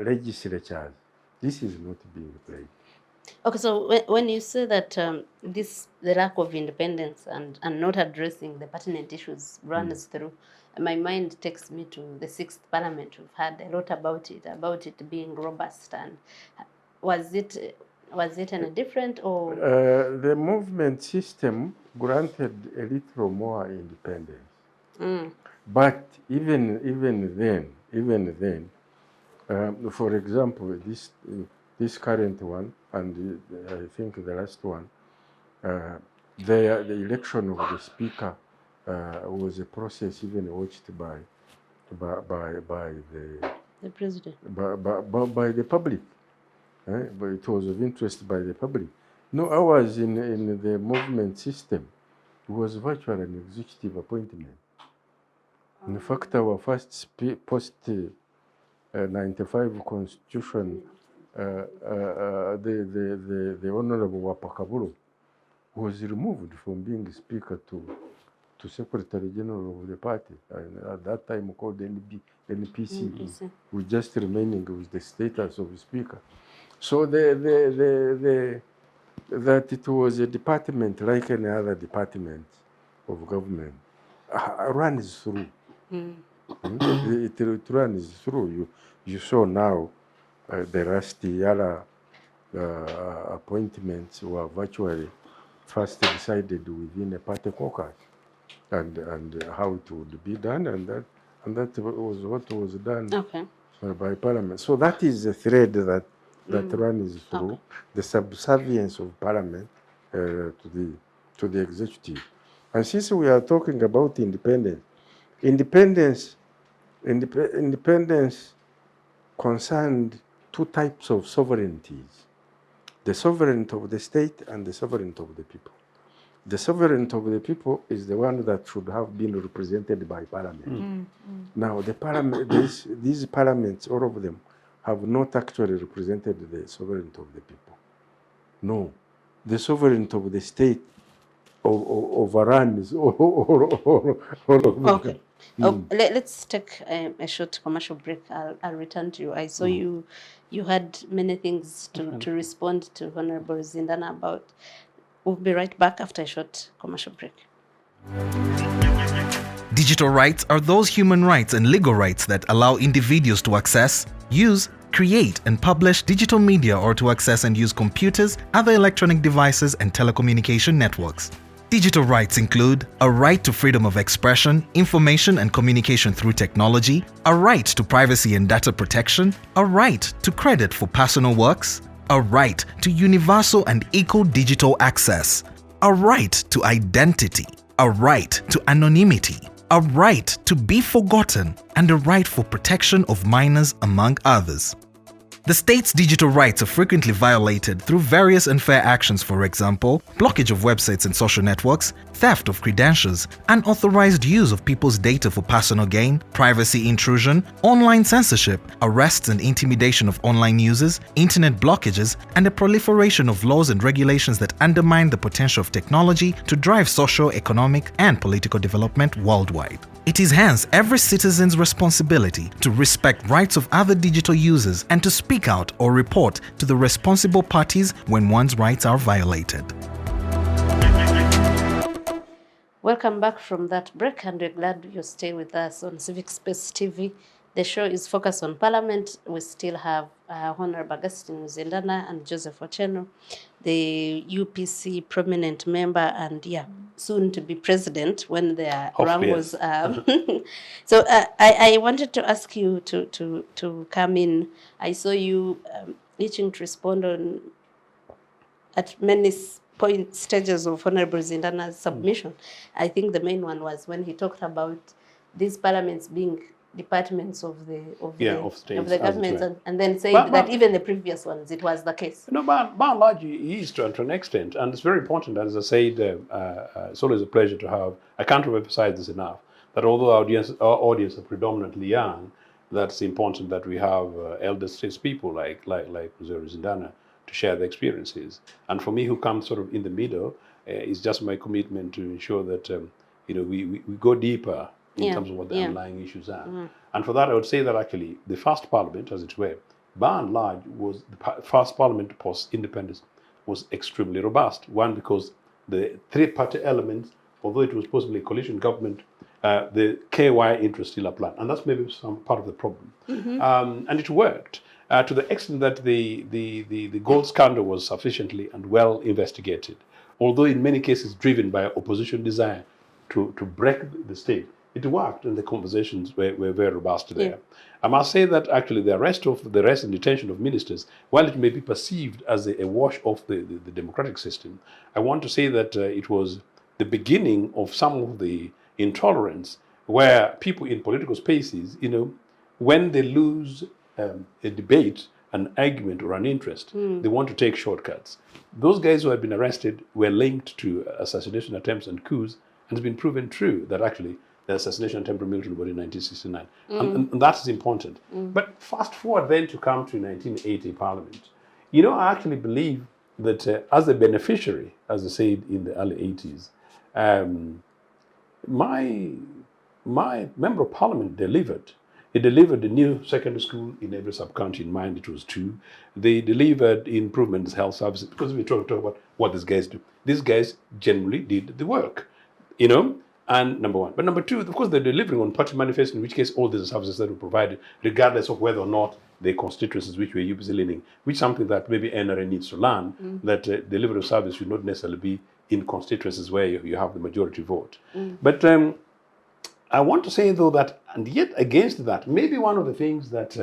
legislatures, this is not being played. Okay, so when you say that the lack of independence and not addressing the pertinent issues runs through, my mind takes me to the 6th Parliament. We've heard a lot about it being robust. And was it any different, or the movement system granted a little more independence, but even then, for example, this current one and I think the last one, the election of the speaker was a process even watched by the president? By the public. But it was of interest by the public. No, ours in the movement system was virtually an executive appointment. In fact, our first post 95 constitution, the Honorable Wapakaburu was removed from being speaker to Secretary General of the party, and at that time called NPC, with just remaining with the status of speaker. So that it was a department like any other department of government runs through. It runs through. You saw now the last year appointments were virtually first decided within a party caucus, and how it would be done, and that was what was done by Parliament. So that is a thread that runs through the subservience of Parliament to the executive. And since we are talking about independence concerned two types of sovereignties: the sovereignty of the state and the sovereignty of the people. The sovereignty of the people is the one that should have been represented by Parliament. Now, the Parliament, these parliaments, all of them, have not actually represented the sovereignty of the people. No, the sovereignty of the state overruns all of them. Okay. Let's take a short commercial break. I'll return to you. I saw you had many things to respond to Honorable Ruzindana about. We'll be right back after a short commercial break. Digital rights are those human rights and legal rights that allow individuals to access, use, create, and publish digital media, or to access and use computers, other electronic devices, and telecommunication networks. Digital rights include a right to freedom of expression, information and communication through technology, a right to privacy and data protection, a right to credit for personal works, a right to universal and equal digital access, a right to identity, a right to anonymity, a right to be forgotten, and a right for protection of minors, among others. The state's digital rights are frequently violated through various unfair actions, for example, blockage of websites and social networks, theft of credentials, unauthorized use of people's data for personal gain, privacy intrusion, online censorship, arrests and intimidation of online users, internet blockages, and the proliferation of laws and regulations that undermine the potential of technology to drive social, economic, and political development worldwide. It is hence every citizen's responsibility to respect rights of other digital users and to speak out or report to the responsible parties when one's rights are violated. Welcome back from that break, and we're glad you stay with us on Civic Space TV. The show is focused on Parliament. We still have Honorable Augustine Ruzindana and Joesph Ochieno, the UPC prominent member and soon to be president when their rank was. So I wanted to ask you to come in. I saw you itching to respond on at many stages of Honorable Ruzindana's submission. I think the main one was when he talked about these parliaments being departments of the governments, and then saying that even the previous ones, it was the case. No, by and large, he is to an extent, and it's very important. As I said, it's always a pleasure to have. I can't emphasize this enough. That although our audience are predominantly young, that's important that we have elder statespeople like Mzee Ruzindana to share their experiences. And for me, who comes sort of in the middle, it's just my commitment to ensure that we go deeper in terms of what the underlying issues are. And for that, I would say that actually the first parliament, as it were, by and large, was the first parliament post-independence was extremely robust. One, because the three-party elements, although it was possibly a coalition government, the KY interest still applied. And that's maybe some part of the problem. And it worked to the extent that the gold scandal was sufficiently and well investigated, although in many cases driven by opposition desire to break the state. It worked, and the conversations were very robust there. I must say that actually the arrest and detention of ministers, while it may be perceived as a wash of the democratic system, I want to say that it was the beginning of some of the intolerance where people in political spaces, when they lose a debate, an argument, or an interest, they want to take shortcuts. Those guys who had been arrested were linked to assassination attempts and coups, and it's been proven true that actually the assassination attempt on Milton Obote in 1969. And that is important. But fast forward then to come to 1980 Parliament. I actually believe that as a beneficiary, as I said in the early 80s, my member of Parliament delivered. He delivered a new secondary school in every sub-county. In mind, it was 2. They delivered improvements in health services, because we talk about what these guys do. These guys generally did the work, and number one. But number two, of course, they're delivering on party manifesto, in which case all these services that were provided, regardless of whether or not the constituencies which were UPC leaning, which is something that maybe NRA needs to learn, that delivery of service should not necessarily be in constituencies where you have the majority vote. But I want to say, though, that, and yet against that, maybe one of the things that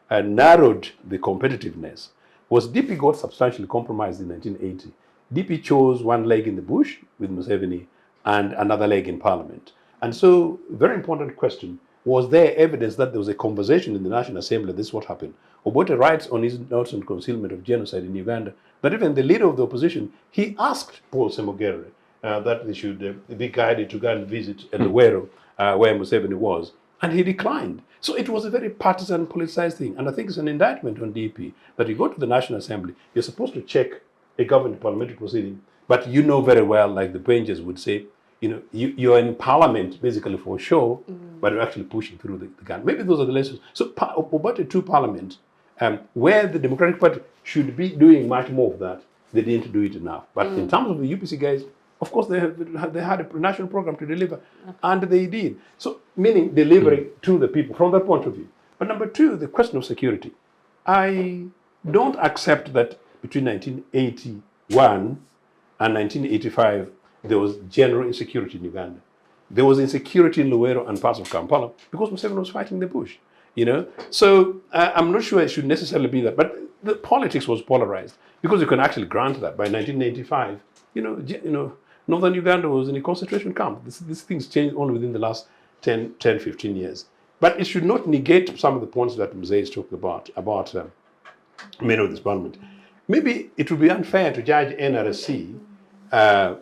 narrowed the competitiveness was DP got substantially compromised in 1980. DP chose one leg in the bush with Museveni and another leg in Parliament. And so, very important question, was there evidence that there was a conversation in the National Assembly, this is what happened? Obote writes on his notes on concealment of genocide in Uganda, that even the leader of the opposition, he asked Paul Semogere that they should be guided to go and visit Luwero, where Museveni was, and he declined. So it was a very partisan, politicized thing. And I think it's an indictment on DP that you go to the National Assembly, you're supposed to check a government parliamentary proceeding, but you know very well, like the Rangers would say, you're in Parliament basically for show, but you're actually pushing through the gun. Maybe those are the lessons. So Obote 2 Parliament, where the Democratic Party should be doing much more of that, they didn't do it enough. But in terms of the UPC guys, of course, they had a national program to deliver, and they did. So, meaning delivering to the people from that point of view. But number two, the question of security. I don't accept that between 1981 and 1985, there was general insecurity in Uganda. There was insecurity in Luwero and parts of Kampala because Museveni was fighting the bush. So I'm not sure it should necessarily be that, but the politics was polarized because you can actually grant that by 1985. Northern Uganda was in a concentration camp. These things changed only within the last 10, 15 years. But it should not negate some of the points that Mzee is talking about many of this parliament. Maybe it would be unfair to judge NRC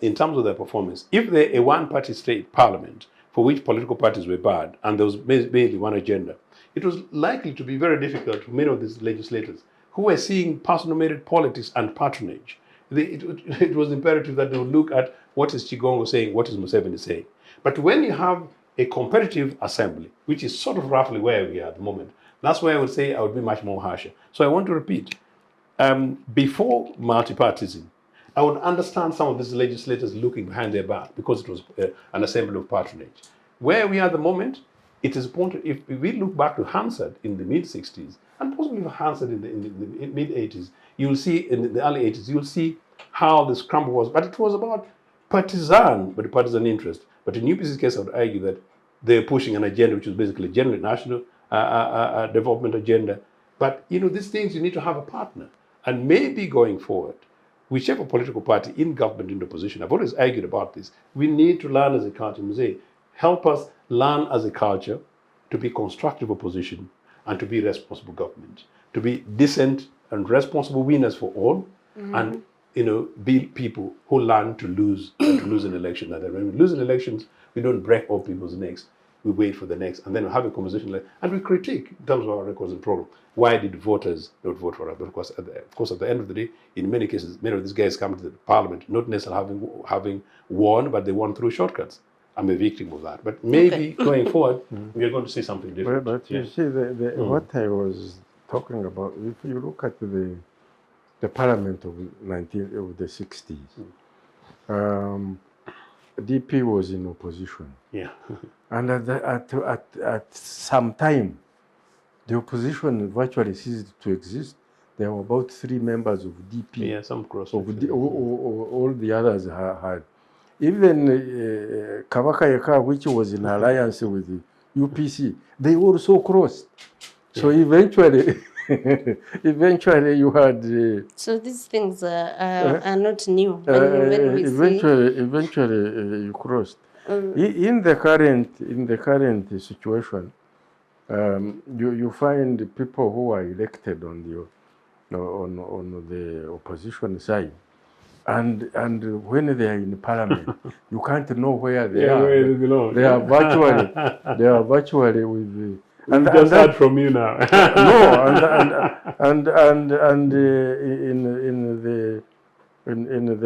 in terms of their performance. If they're a one-party state parliament for which political parties were barred, and there was basically one agenda, it was likely to be very difficult for many of these legislators who were seeing personal merit politics and patronage. It was imperative that they would look at what is Chigongo saying, what is Museveni saying. But when you have a competitive assembly, which is sort of roughly where we are at the moment, that's where I would say I would be much more harsher. So I want to repeat, before multipartism, I would understand some of these legislators looking behind their back because it was an assembly of patronage. Where we are at the moment, it is important, if we look back to Hansard in the mid-60s, and possibly Hansard in the mid-80s, you'll see, in the early 80s, you'll see how the scramble was. But it was about partisan interest. But in UPC's case, I would argue that they're pushing an agenda which is basically a general national development agenda. But, these things, you need to have a partner. And maybe going forward, whichever political party in government, in opposition, I've always argued about this. We need to learn as a culture, Mzee, help us learn as a culture to be constructive opposition and to be responsible government, to be decent and responsible winners for all, and be people who learn to lose and to lose an election. And when we lose in elections, we don't break all people's necks. We wait for the next, and then we have a conversation and we critique in terms of our records and program. Why did voters not vote for us? But of course, at the end of the day, in many cases, many of these guys come to the parliament not necessarily having won, but they won through shortcuts. I'm a victim of that. But maybe going forward, we are going to see something different. But you see, what I was talking about, if you look at the Parliament of the 60s, DP was in opposition. Yeah. And at some time, the opposition virtually ceased to exist. There were about 3 members of DP. Yeah, some cross. All the others had. Even Kavaka Yaka, which was in alliance with the UPC, they also crossed. So eventually, you had. So these things are not new. When we eventually, you crossed. In the current situation, you find people who are elected on the opposition side, and when they are in parliament, you can't know where they are. Where they belong. They are virtually with the. And just heard from you now. In the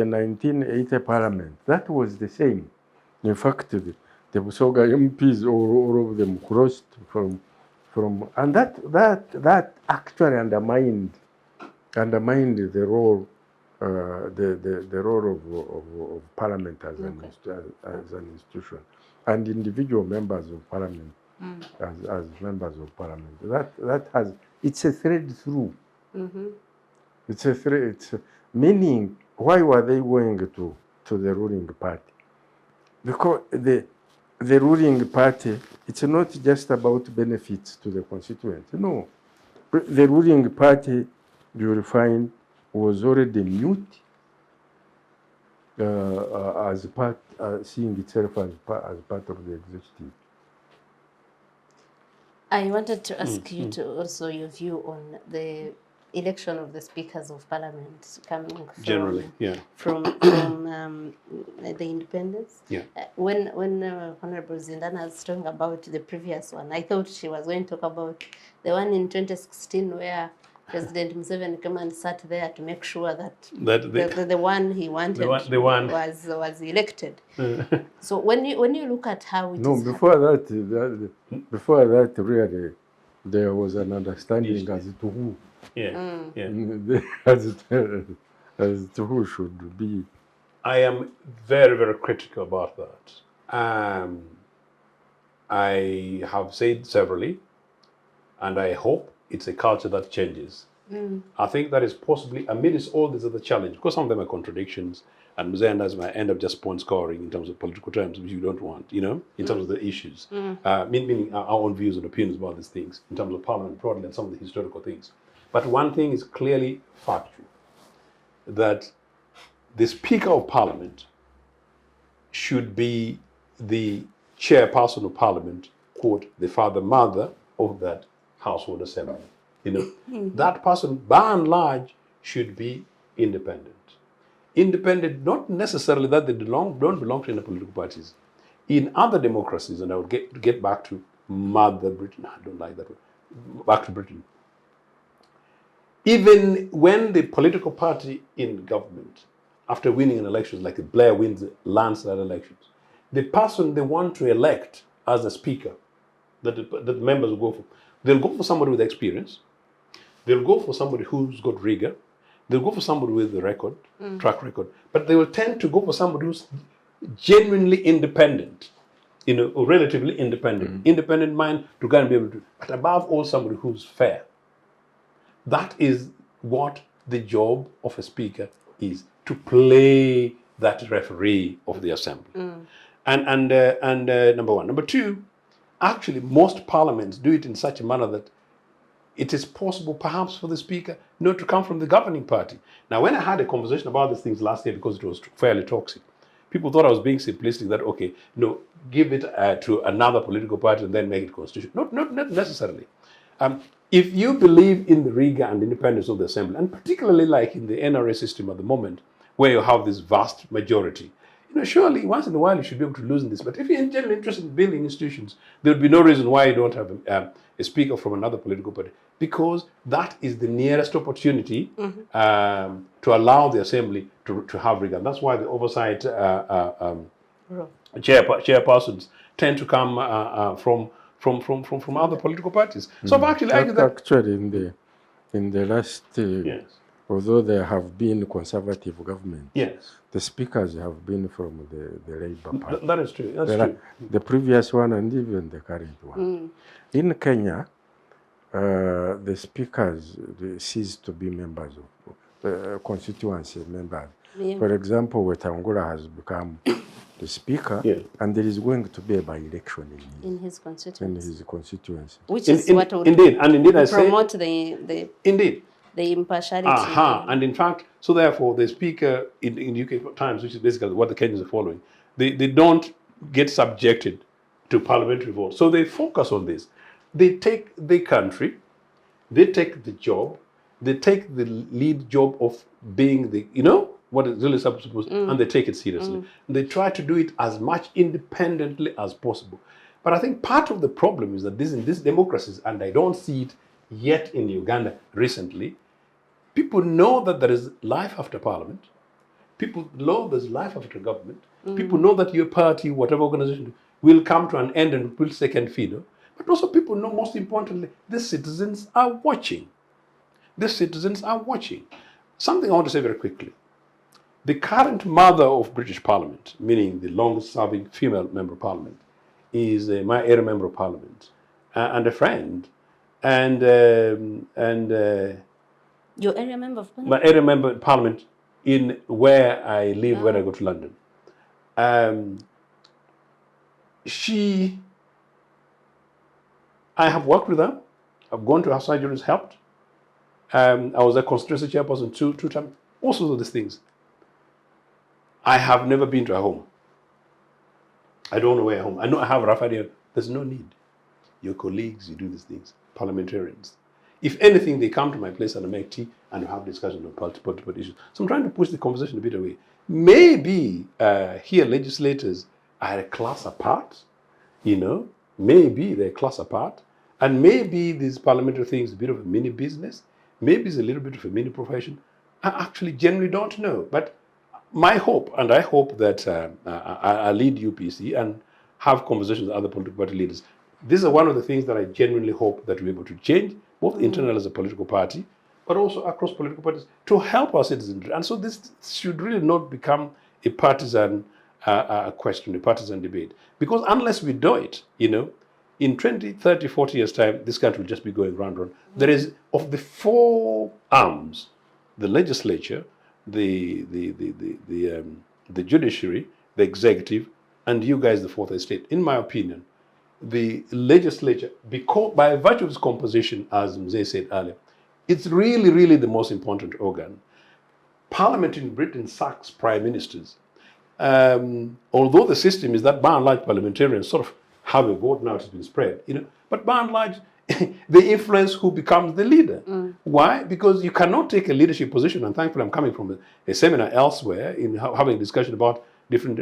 1980 parliament, that was the same. In fact, the Busoga MPs, all of them crossed from, and that actually undermined the role, the role of parliament as an institution, and individual members of parliament as members of parliament. It's a thread through. It's a thread. It's meaning. Why were they going to the ruling party? Because the ruling party, it's not just about benefits to the constituents. No. The ruling party, you will find, was already mute as part, seeing itself as part of the executive. I wanted to ask you to also your view on the election of the speakers of parliament coming from, generally, from the independents. Yeah. When Honorable Ruzindana was talking about the previous one, I thought she was going to talk about the one in 2016 where President Museveni came and sat there to make sure that the one he wanted was elected. So when you look at how it is before that, really, there was an understanding as to who. As to who should be. I am very, very critical about that. I have said severally, and I hope it's a culture that changes. I think that is possibly amidst all these other challenges, because some of them are contradictions, and Mzee might end up just point scoring in terms of political terms, which you don't want, in terms of the issues, meaning our own views and opinions about these things, in terms of parliament broadly and some of the historical things. But one thing is clearly factual, that the Speaker of Parliament should be the chairperson of Parliament, quote, the father, mother of that household assembly. That person, by and large, should be independent. Independent, not necessarily that they don't belong to any political parties. In other democracies, and I would get back to Mother Britain, I don't like that word, back to Britain. Even when the political party in government, after winning an election, like Blair wins landslide elections, the person they want to elect as a speaker, that the members will go for, they'll go for somebody with experience, they'll go for somebody who's got rigor, they'll go for somebody with the record, track record, but they will tend to go for somebody who's genuinely independent, or relatively independent, independent mind to go and be able to, but above all, somebody who's fair. That is what the job of a speaker is, to play that referee of the assembly. And number one. Number two, actually, most parliaments do it in such a manner that it is possible perhaps for the speaker not to come from the governing party. Now, when I had a conversation about these things last year, because it was fairly toxic, people thought I was being simplistic, that, okay, no, give it to another political party and then make it constitutional. Not necessarily. If you believe in the rigor and independence of the assembly, and particularly like in the NRA system at the moment, where you have this vast majority, surely once in a while you should be able to loosen this. But if you're in general interested in building institutions, there would be no reason why you don't have a speaker from another political party, because that is the nearest opportunity to allow the assembly to have rigor. And that's why the oversight chairpersons tend to come from other political parties. So I've actually argued that actually in the last yes. Although there have been conservative governments, Yes. the speakers have been from the Labour Party. That is true. That's true. The previous one and even the current one. In Kenya, the speakers cease to be members of constituency members. Yeah. For example, Wetangula has become the speaker, and there is going to be a by-election in his constituency. Which In- is in- what would indeed, and indeed I say promote the indeed. impartiality. And in fact, so therefore, the speaker in UK Times, which is basically what the Kenyans are following, they don't get subjected to parliamentary vote. So they focus on this. They take the country, they take the job, they take the lead job of being the, what is really supposed to, and they take it seriously. And they try to do it as much independently as possible. But I think part of the problem is that in these democracies, and I don't see it yet in Uganda recently, people know that there is life after parliament. People know there's life after government. People know that your party, whatever organization, will come to an end and will second fiddle. But also people know, most importantly, the citizens are watching. The citizens are watching. Something I want to say very quickly. The current mother of British Parliament, meaning the longest-serving female member of Parliament, is my area member of Parliament and a friend. And your area member of Parliament? My area member of Parliament in where I live when I go to London. I have worked with her. I've gone to her surgeries, helped. I was a constituency chairperson two times. All sorts of these things. I have never been to her home. I don't know where her home. I know I have a rough idea. There's no need. Your colleagues, you do these things. Parliamentarians. If anything, they come to my place and I make tea and we have discussion on political issues. So I'm trying to push the conversation a bit away. Maybe here legislators are a class apart, maybe they're a class apart, and maybe these parliamentary things are a bit of a mini business, maybe it's a little bit of a mini profession. I actually generally don't know. But my hope, and I hope that I lead UPC and have conversations with other political party leaders. These are one of the things that I genuinely hope that we're able to change, both internal as a political party, but also across political parties, to help our citizens. And so this should really not become a partisan question, a partisan debate. Because unless we do it, in 20, 30, 40 years' time, this country will just be going round. There is, of the four arms, the legislature, the judiciary, the executive, and you guys, the fourth estate. In my opinion, the legislature, because by virtue of its composition, as Mzee said earlier, it's really, really the most important organ. Parliament in Britain sacks prime ministers. Although the system is that by and large parliamentarians sort of have a vote now, it's been spread, but by and large, they influence who becomes the leader. Why? Because you cannot take a leadership position, and thankfully I'm coming from a seminar elsewhere in having a discussion about different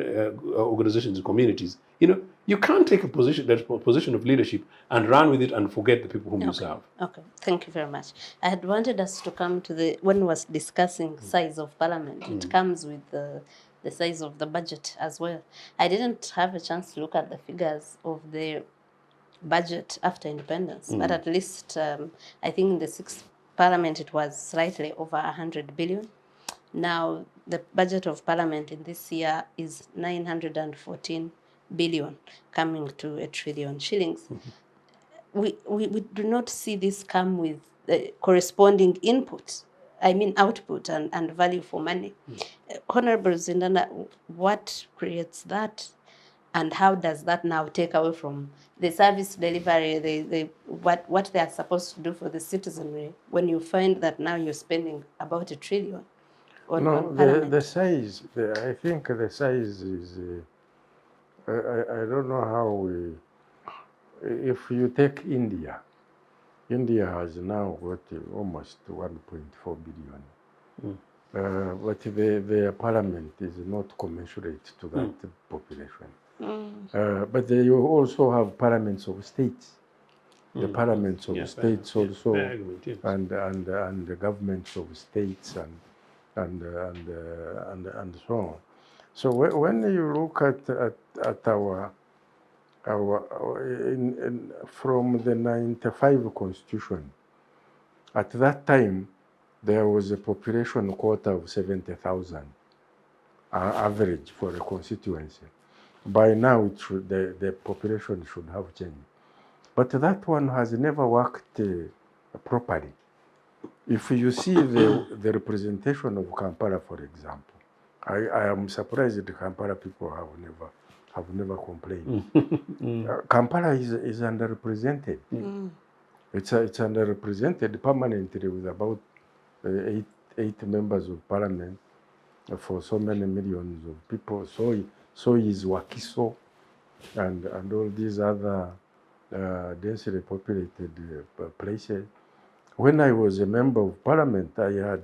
organizations and communities. You can't take a position of leadership and run with it and forget the people whom you serve. Okay, thank you very much. I had wanted us to come to when we was discussing size of parliament, it comes with the size of the budget as well. I didn't have a chance to look at the figures of the budget after independence, but at least I think in the sixth parliament it was slightly over 100 billion. Now the budget of parliament in this year is 914 billion, coming to 1 trillion shillings. We do not see this come with corresponding output and value for money. Honorable Ruzindana, what creates that? And how does that now take away from the service delivery, what they are supposed to do for the citizenry, when you find that now you're spending about $1 trillion on Parliament? The size, I think the size is, I don't know how we, if you take India, India has now got almost 1.4 billion. But their parliament is not commensurate to that population. But they also have parliaments of states. The parliaments of states also, and the governments of states and so on. So when you look at our from the 95 Constitution, at that time there was a population quota of 70,000 average for a constituency. By now the population should have changed. But that one has never worked properly. If you see the representation of Kampala, for example, I am surprised the Kampala people have never complained. Kampala is underrepresented. It's underrepresented permanently with about eight members of parliament for so many millions of people. So is Wakiso and all these other densely populated places. When I was a member of parliament, I had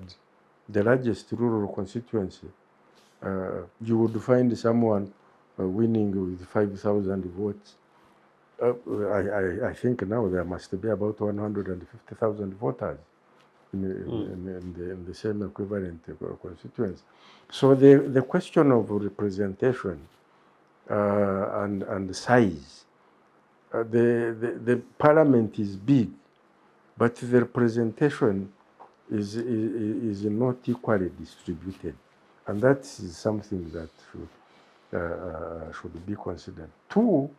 the largest rural constituency. You would find someone winning with 5,000 votes. I think now there must be about 150,000 voters in the same equivalent constituency. So the question of representation and size, the parliament is big, but the representation is not equally distributed, and that is something that should be considered. Two,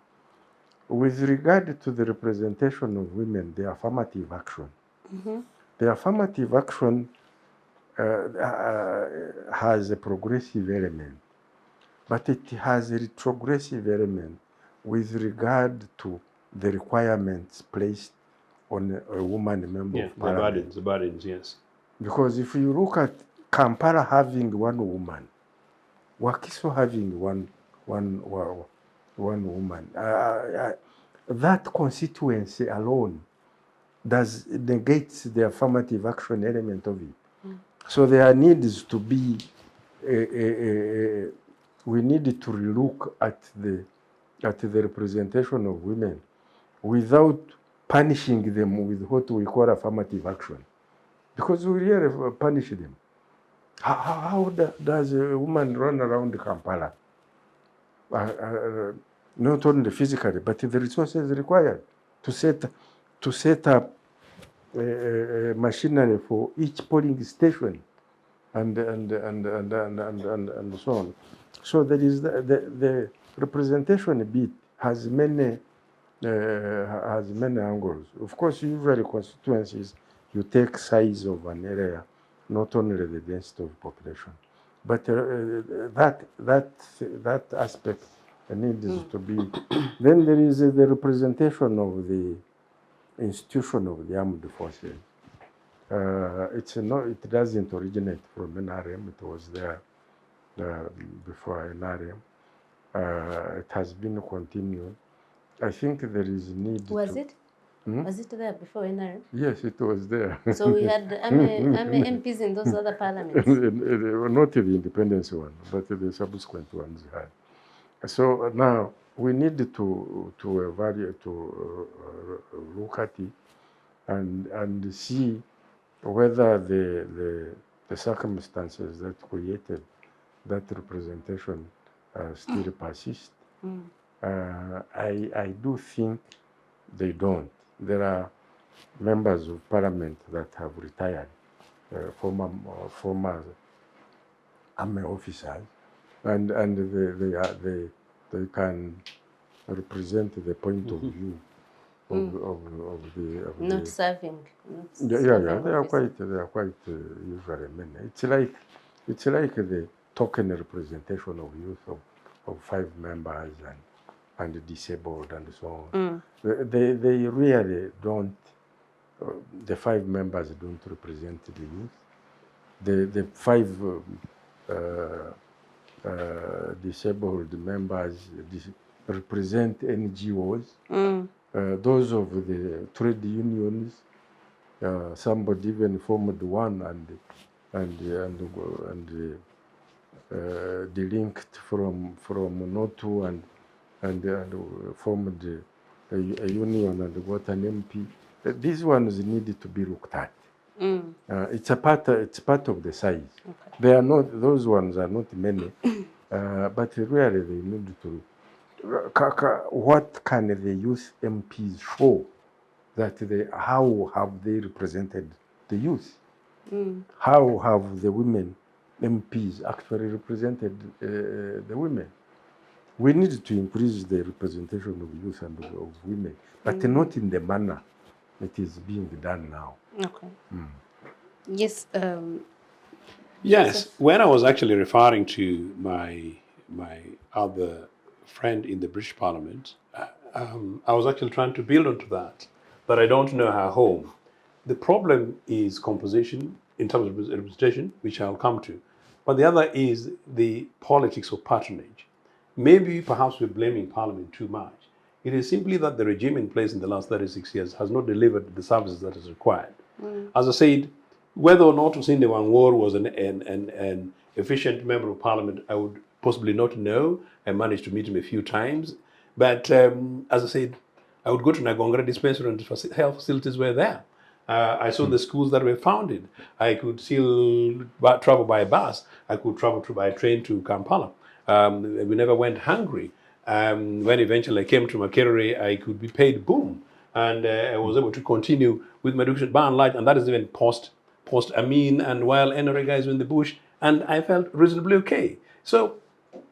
with regard to the representation of women, the affirmative action. The affirmative action has a progressive element, but it has a retrogressive element with regard to the requirements placed on a woman member of parliament. The burdens, yes. Because if you look at Kampala having one woman, Wakiso having one woman, that constituency alone negates the affirmative action element of it. So there needs to be we need to relook at the representation of women without punishing them with what we call affirmative action, because we really punish them. How does a woman run around Kampala? Not only physically, but the resources required to set up machinery for each polling station, and so on. So there is the representation bit has many angles. Of course, usually constituencies, you take size of an area, not only the density of population, but that aspect needs to be. Then there is the representation of the institution of the armed forces. It doesn't originate from NRM. It was there before NRM. It has been continued. I think there is need. Was it there before NRM? Yes, it was there. So we had MPs in those other parliaments? Not the independence one, but the subsequent ones had. So now we need to evaluate, to look at it and see whether the circumstances that created that representation still persist. I do think they don't. There are members of parliament that have retired, former army officers, and they can represent the point of view of the not serving. They are quite usually many. It's like the token representation of youth of 5 members and disabled and so on. They really don't, the 5 members don't represent the youth. The 5 disabled members represent NGOs, those of the trade unions. Somebody even formed one and delinked from Notu and formed a union and got an MP. These ones needed to be looked at. It's part of the size. Okay. They are not; those ones are not many, but really they need to. What can the youth MPs show that how have they represented the youth? How have the women MPs actually represented the women? We need to increase the representation of youth and of women, but not in the manner it is being done now. Okay. Yes. Yes. When I was actually referring to my other friend in the British Parliament, I was actually trying to build onto that. But I don't know her home. The problem is composition in terms of representation, which I'll come to. But the other is the politics of patronage. Maybe perhaps we're blaming Parliament too much. It is simply that the regime in place in the last 36 years has not delivered the services that is required. As I said, whether or not Ugandan War was an efficient member of Parliament, I would possibly not know. I managed to meet him a few times. But as I said, I would go to Nagongera dispensary and health facilities were there. I saw the schools that were founded. I could still travel by bus. I could travel by train to Kampala. We never went hungry. When eventually I came to Makerere, I could be paid boom. And I was able to continue with my education by and large, and that is even post Amin and while NRA guys were in the bush, and I felt reasonably okay. So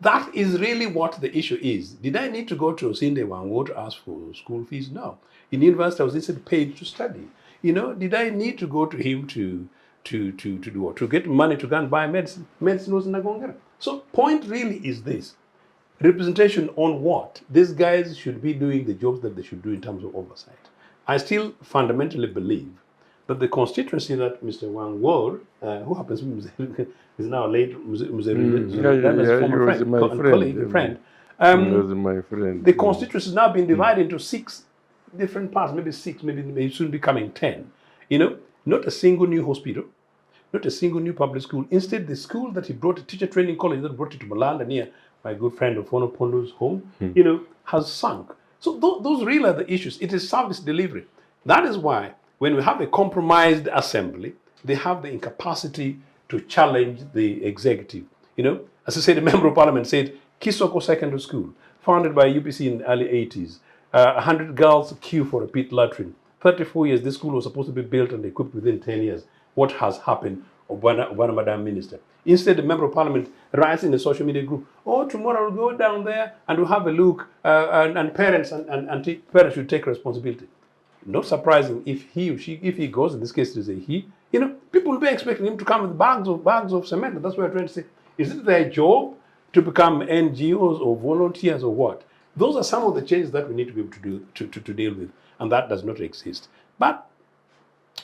that is really what the issue is. Did I need to go to Osinde Wangwo to ask for school fees? No. In university, I was instead paid to study. Did I need to go to him to do what? To get money to go and buy medicine? Medicine was in Nagongera. So point really is this. Representation on what? These guys should be doing the jobs that they should do in terms of oversight. I still fundamentally believe that the constituency that Mr. Wangwo, who happens to be is now late colleague, friend. My friend. The constituency has now been divided into 6 different parts, maybe 6, maybe soon becoming 10. Not a single new hospital, not a single new public school. Instead, the school that he brought, a teacher training college that brought it to Malanda near my good friend of Fono Pondo's home, has sunk. So those really are the issues. It is service delivery. That is why when we have a compromised assembly, they have the incapacity to challenge the executive. As I said, a member of parliament said, Kisoko Secondary School, founded by UPC in the early 80s, 100 girls queue for a pit latrine. 34 years, this school was supposed to be built and equipped within 10 years. What has happened? Obana Madam Minister. Instead, the member of parliament writes in a social media group, tomorrow we'll go down there and we'll have a look, and parents parents should take responsibility. Not surprising if he goes, in this case it is a he, people will be expecting him to come with bags of cement. That's what I'm trying to say. Is it their job to become NGOs or volunteers or what? Those are some of the changes that we need to be able to do to deal with, and that does not exist. But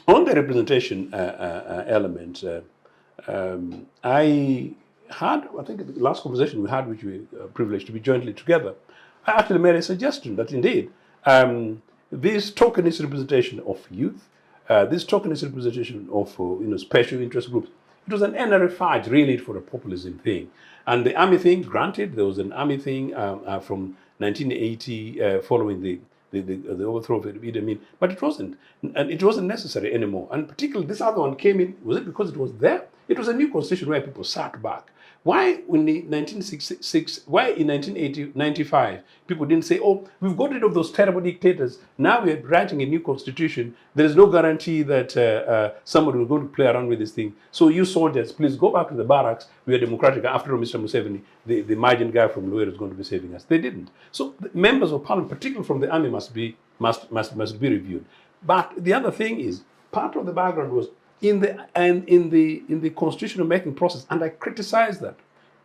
on the representation element, I think the last conversation we had, which we were privileged to be jointly together, I actually made a suggestion that indeed this tokenist representation of youth, this tokenist representation of special interest groups, it was an NRA fight really for a populism thing. And the army thing, granted, there was an army thing from 1980 following the overthrow of Idi Amin, but it wasn't necessary anymore. And particularly this other one came in, was it because it was there? It was a new constitution where people sat back. Why in 1966, why in 1995, people didn't say, we've got rid of those terrible dictators, now we're writing a new constitution, there is no guarantee that somebody will go to play around with this thing. So you soldiers, please go back to the barracks, we are democratic. After all, Mr. Museveni, the margin guy from Luweero is going to be saving us. They didn't. So the members of parliament, particularly from the army, must be reviewed. But the other thing is, part of the background was, in the constitutional making process, and I criticize that,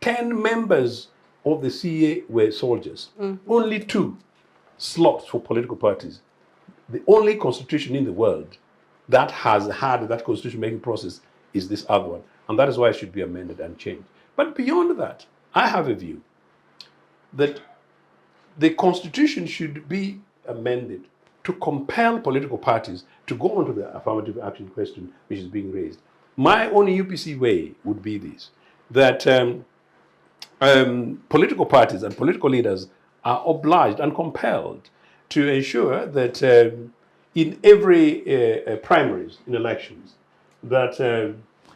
10 members of the CA were soldiers. Only 2 slots for political parties. The only constitution in the world that has had that constitution-making process is this other one. And that is why it should be amended and changed. But beyond that, I have a view that the constitution should be amended to compel political parties to go on to the affirmative action question which is being raised. My own UPC way would be this, that political parties and political leaders are obliged and compelled to ensure that in every primaries in elections, that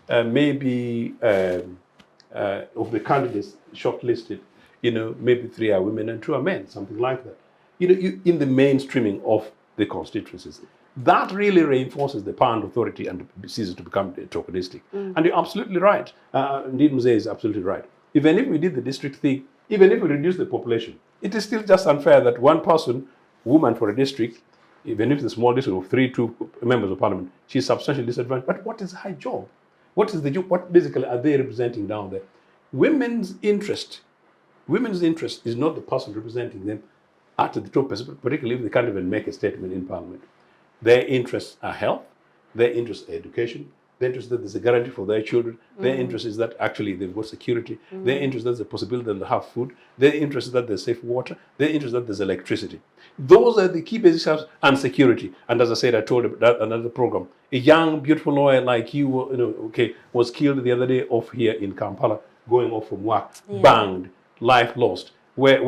maybe of the candidates shortlisted, maybe 3 are women and 2 are men, something like that. In the mainstreaming of the constituencies. That really reinforces the power and authority and ceases to become tokenistic. And you're absolutely right. Indeed, Mzee is absolutely right. Even if we did the district thing, even if we reduce the population, it is still just unfair that one person, woman for a district, even if it's a small district of 2 members of parliament, she's substantially disadvantaged. But what is her job? What is the job? What basically are they representing down there? Women's interest is not the person representing them at the top, particularly if they can't even make a statement in parliament. Their interests are health, their interests are education, their interest that there's a guarantee for their children, their interest is that actually they've got security, their interest that there's a possibility that they'll have food, their interest is that there's safe water, their interest that there's electricity. Those are the key basics, and security. And as I said, I told that another program, a young, beautiful lawyer like you, was killed the other day off here in Kampala, going off from work, banged, life lost, where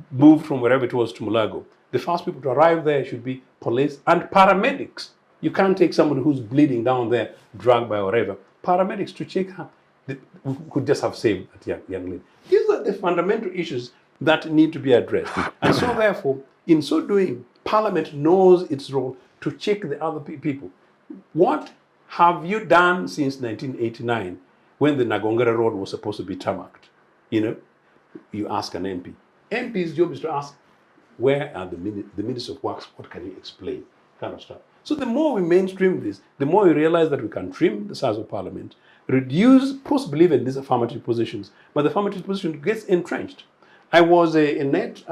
moved from wherever it was to Mulago. The first people to arrive there should be police and paramedics. You can't take somebody who's bleeding down there, drugged by whatever. Paramedics to check her. We could just have saved that young lady. These are the fundamental issues that need to be addressed. And so therefore, in so doing, Parliament knows its role to check the other people. What have you done since 1989 when the Nagongera Road was supposed to be tarmacked? You ask an MP. MP's job is to ask, where are the Minister of Works? What can you explain? Kind of stuff. So the more we mainstream this, the more we realize that we can trim the size of Parliament, reduce, possibly even these affirmative positions, but the affirmative position gets entrenched. I was a net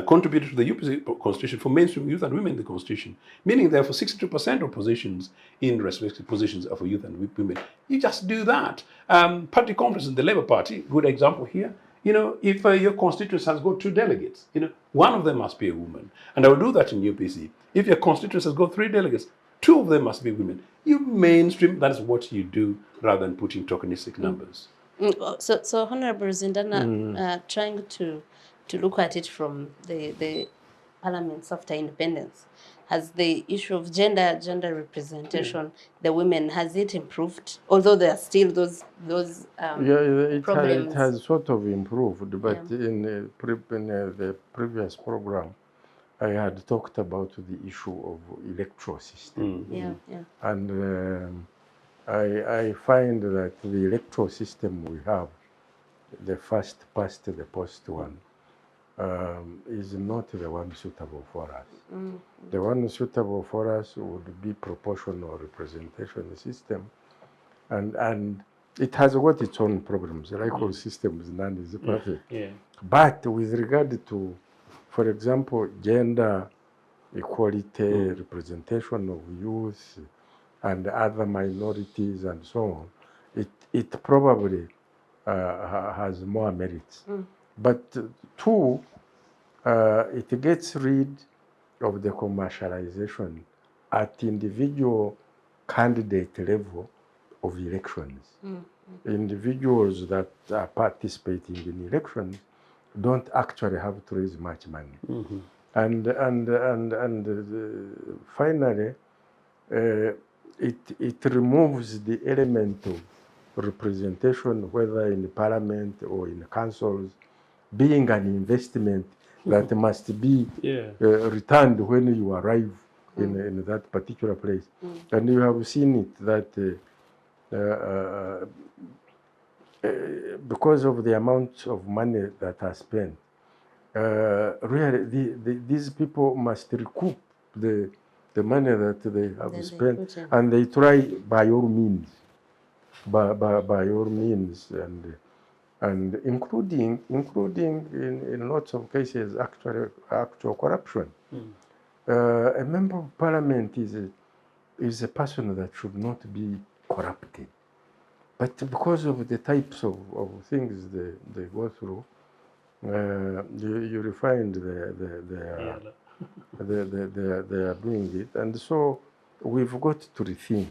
contributor to the UPC Constitution for mainstream youth and women in the Constitution, meaning therefore 62% of positions in respective positions are for youth and women. You just do that. Party conference in the Labour Party, good example here. If your constituency has got 2 delegates, one of them must be a woman. And I will do that in UPC. If your constituency has got 3 delegates, 2 of them must be women. You mainstream, that is what you do, rather than putting tokenistic numbers. So Honorable Ruzindana, trying to look at it from the Parliament's after independence, has the issue of gender representation, the women, has it improved? Although there are still those problems. It has sort of improved, but in the previous program, I had talked about the issue of electoral system. And I find that the electoral system we have, the first past the post one, is not the one suitable for us. The one suitable for us would be proportional representation system, and it has got its own problems. Like all systems, none is perfect. But with regard to, for example, gender equality, representation of youth and other minorities and so on, it probably has more merits. But 2, it gets rid of the commercialization at individual candidate level of elections. Individuals that are participating in elections don't actually have to raise much money. And finally, it removes the element of representation, whether in parliament or in councils, being an investment that must be returned when you arrive in that particular place. And you have seen it that because of the amount of money that are spent, really these people must recoup the money that they have spent, and they try by all means, and and including in lots of cases actual corruption. A member of parliament is a person that should not be corrupted, but because of the types of things they go through, you find they are doing it, and so we've got to rethink.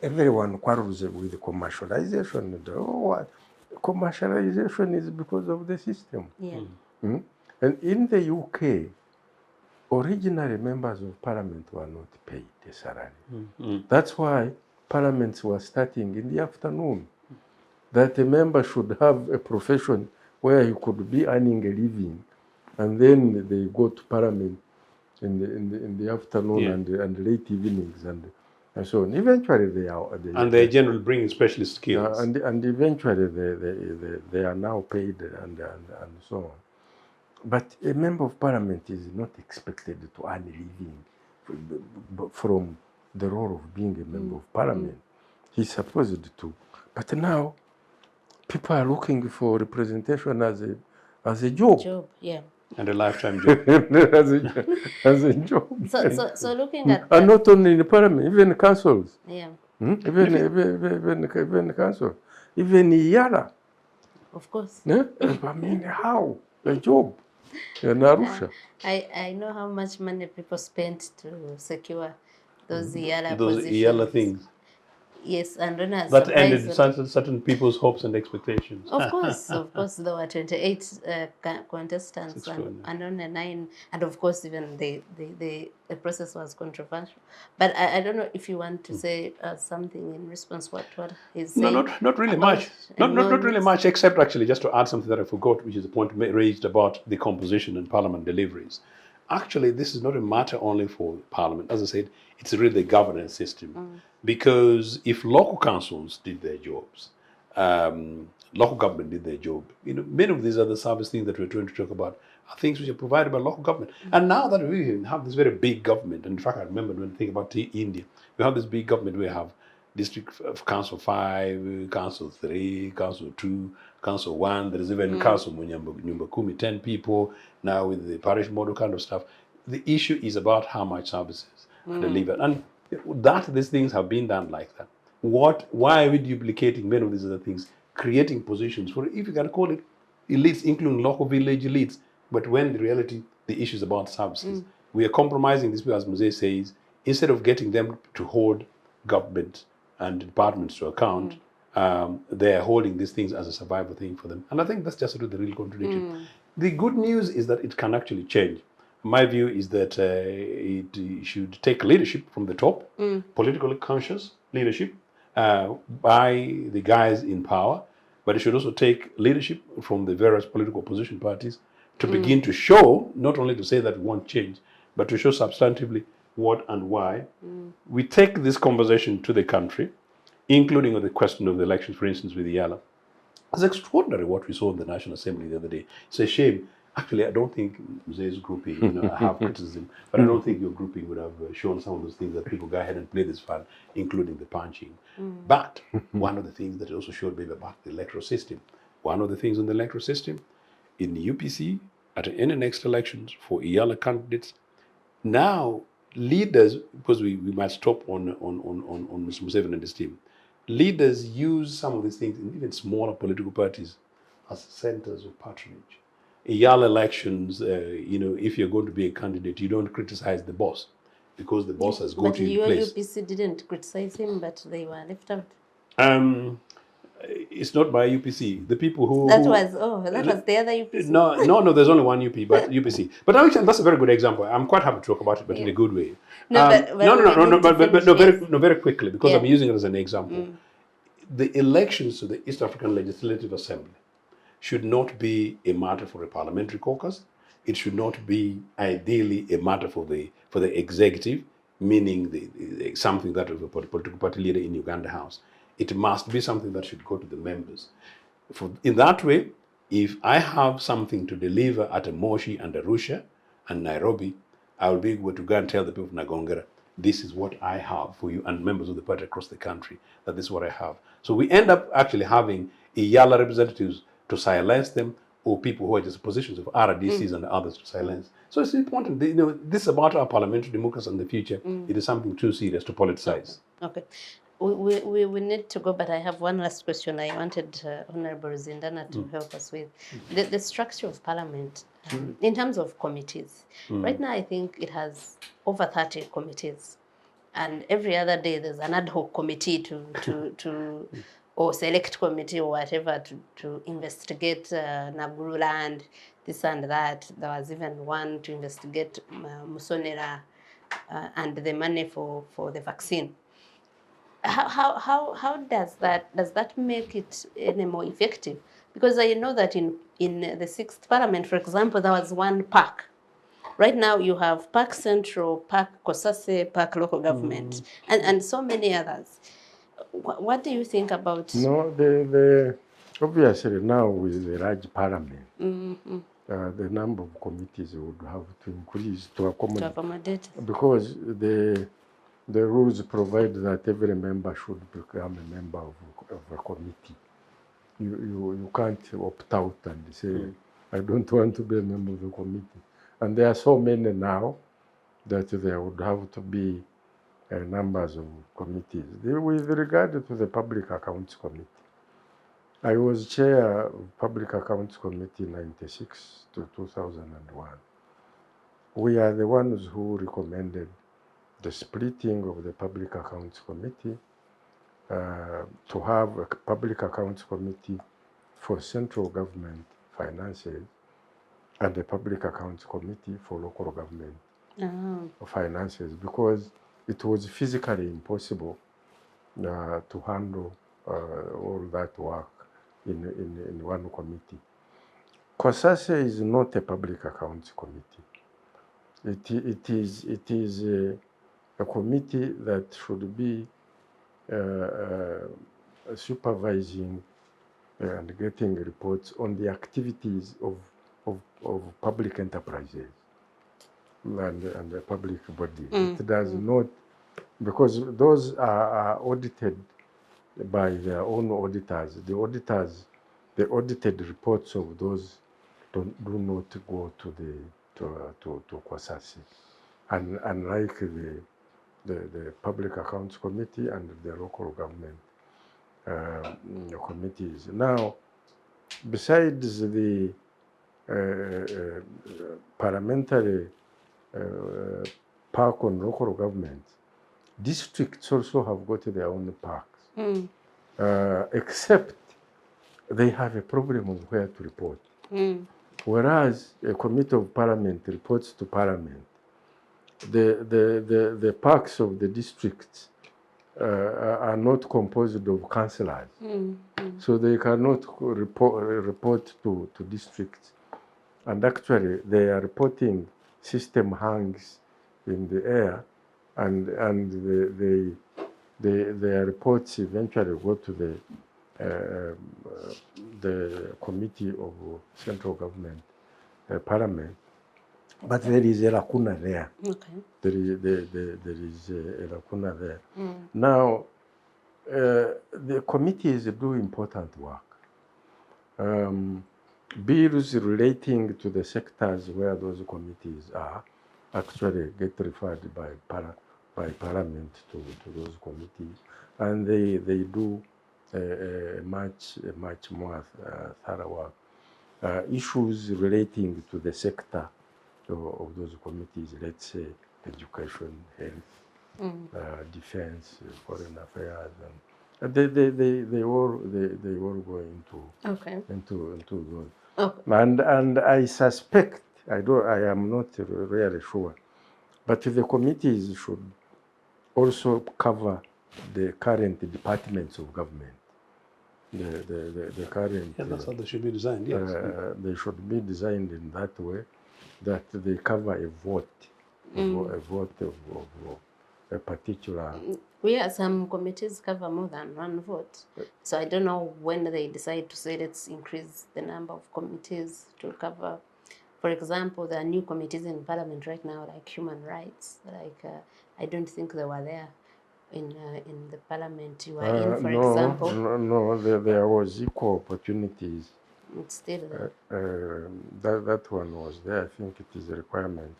Everyone quarrels with commercialization. Commercialization is because of the system. And in the UK, originally members of parliament were not paid a salary. That's why parliaments were starting in the afternoon, that a member should have a profession where he could be earning a living, and then they go to parliament in the afternoon and late evenings and so on. Eventually they generally bring specialist skills. And eventually they are now paid and so on. But a member of parliament is not expected to earn a living from the role of being a member of parliament. He's supposed to. But now people are looking for representation as a job. And a lifetime job. as a job. So looking at and not only in the parliament, even councils. Even council, even Yala. Of course. I mean, how? A job in Arusha. I know how much money people spent to secure those Yala positions. Yala things. Yes, and that ended certain people's hopes and expectations. Of course, there were 28 contestants and only 9, and of course even the process was controversial. But I don't know if you want to say something in response what he's saying. No, not really much. Not really much, except actually just to add something that I forgot, which is the point raised about the composition and parliament deliveries. Actually, this is not a matter only for Parliament. As I said, it's really the governance system. Because if local councils did their jobs, local government did their job, many of these other service things that we're trying to talk about are things which are provided by local government. And now that we have this very big government, and in fact, I remember when I think about India, we have this big government, we have district of council 5, council 3, council 2, council 1, there is even council Nyumba Kumi, 10 people, now with the parish model kind of stuff. The issue is about how much services are delivered. And these things have been done like that. Why are we duplicating many of these other things, creating positions for, if you can call it, elites, including local village elites, but when in reality, the issue is about services. We are compromising these people, as Mose says, instead of getting them to hold government and departments to account, they are holding these things as a survival thing for them. And I think that's just the real contradiction. The good news is that it can actually change. My view is that it should take leadership from the top, politically conscious leadership by the guys in power, but it should also take leadership from the various political opposition parties to begin to show, not only to say that we want change, but to show substantively what and why. We take this conversation to the country, including on the question of the elections, for instance, with Yala. It's extraordinary what we saw in the National Assembly the other day. It's a shame. Actually, I don't think Muse's grouping, I have criticism, but I don't think your grouping would have shown some of those things that people go ahead and play this fun, including the punching. But one of the things that it also showed maybe about the electoral system, one of the things in the electoral system, in the UPC, at any next elections for Iyala candidates, now leaders, because we might stop on Mr. Museveni and his team, leaders use some of these things in even smaller political parties as centers of patronage. Iyala elections, if you're going to be a candidate, you don't criticize the boss because the boss has got you in place. But your UPC didn't criticize him, but they were left out. It's not by UPC. The people who... That was the other UPC. No, there's only one UPC. But actually, that's a very good example. I'm quite happy to talk about it, but in a good way. Very quickly, because I'm using it as an example. The elections to the East African Legislative Assembly should not be a matter for a parliamentary caucus. It should not be ideally a matter for the executive, meaning something that of a political party leader in Uganda House. It must be something that should go to the members. In that way, if I have something to deliver at a Moshi and Arusha and Nairobi, I will be able to go and tell the people of Nagongera, this is what I have for you, and members of the party across the country, that this is what I have. So we end up actually having Iyala representatives to silence them, or people who are just positions of RDCs and others to silence. So it's important. This is about our parliamentary democracy and the future. It is something too serious to politicize. Okay. We need to go, but I have one last question I wanted Honorable Ruzindana to help us with. The structure of Parliament, in terms of committees. Right now, I think it has over 30 committees. And every other day, there's an ad hoc committee to or select committee or whatever to investigate Naguru land, this and that. There was even one to investigate Musonera and the money for the vaccine. How does that make it any more effective? Because I know that in the 6th Parliament, for example, there was one park. Right now you have Park Central, Park Kosase, Park Local Government, and so many others. What do you think about? No, obviously now with the large Parliament, the number of committees would have to increase to accommodate. Because the rules provide that every member should become a member of a committee. You can't opt out and say, I don't want to be a member of the committee. And there are so many now that there would have to be numbers of committees. With regard to the Public Accounts Committee, I was chair of Public Accounts Committee 96 to 2001. We are the ones who recommended the splitting of the Public Accounts Committee to have a Public Accounts Committee for central government finances and the Public Accounts Committee for local government finances, because it was physically impossible to handle all that work in one committee. COSASE is not a Public Accounts Committee. It is a committee that should be supervising and getting reports on the activities of public enterprises and the public bodies. It does not, because those are audited by their own auditors. The audited reports of those do not go to COSASE. And unlike the Public Accounts Committee and the local government committees. Now, besides the parliamentary park on local governments, districts also have got their own parks, except they have a problem of where to report. Whereas a committee of parliament reports to parliament, the parks of the districts are not composed of councillors, so they cannot report to districts. And actually, their reporting system hangs in the air, and their reports eventually go to the committee of central government, parliament. But there is a lacuna there. Okay. There is a lacuna there. Now, the committees do important work. Bills relating to the sectors where those committees are actually get referred by parliament to those committees, and they do much more thorough work. Issues relating to the sector of those committees, let's say education, health, defense, foreign affairs, and they all go into those. Okay. And I suspect, I am not really sure, but the committees should also cover the current departments of government. The current. Yeah, that's how they should be designed. Yes. They should be designed in that way, that they cover a vote, a vote of a particular. Yeah, some committees cover more than one vote. So I don't know when they decide to say let's increase the number of committees to cover. For example, there are new committees in Parliament right now, like human rights. Like I don't think they were there in the parliament you are in, for no, example? no, there was equal opportunities. It's still there. That one was there. I think it is a requirement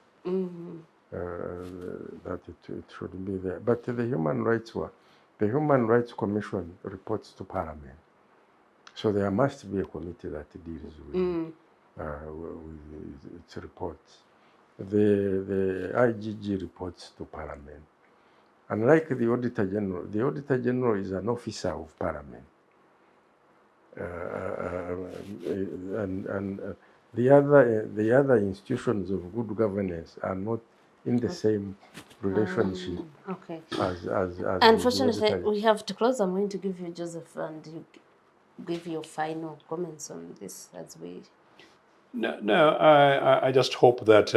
that it should be there. But the Human Rights Commission reports to Parliament. So there must be a committee that deals with its reports. The IGG reports to Parliament. Unlike the Auditor General is an officer of Parliament. And the other institutions of good governance are not in the same relationship Okay. as Unfortunately, the we have to close. I'm going to give you Joseph, and you give your final comments on this as we. No, I just hope that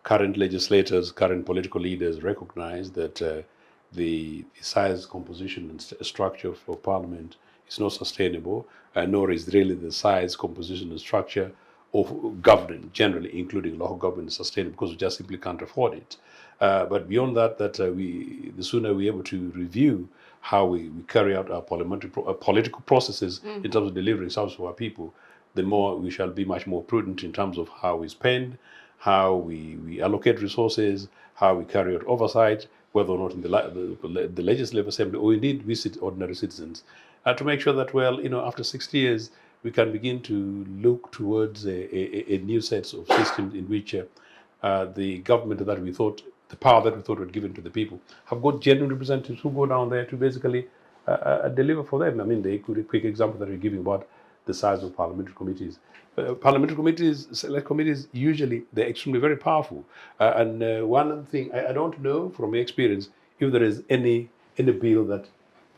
current legislators, current political leaders recognize that the size, composition, and structure for Parliament is not sustainable, nor is really the size, composition, and structure of government generally, including local government, sustainable, because we just simply can't afford it. But beyond that, the sooner we're able to review how we carry out our political processes in terms of delivering service for our people, the more we shall be much more prudent in terms of how we spend, how we allocate resources, how we carry out oversight, whether or not in the Legislative Assembly or indeed we ordinary citizens, to make sure that, well, after 60 years, we can begin to look towards a new set of systems in which the government that we thought, the power that we thought were given to the people, have got genuine representatives who go down there to basically deliver for them. I mean, the quick example that we're giving about the size of parliamentary committees. Parliamentary committees, select committees, usually they're extremely very powerful. And one other thing, I don't know from my experience if there is any bill that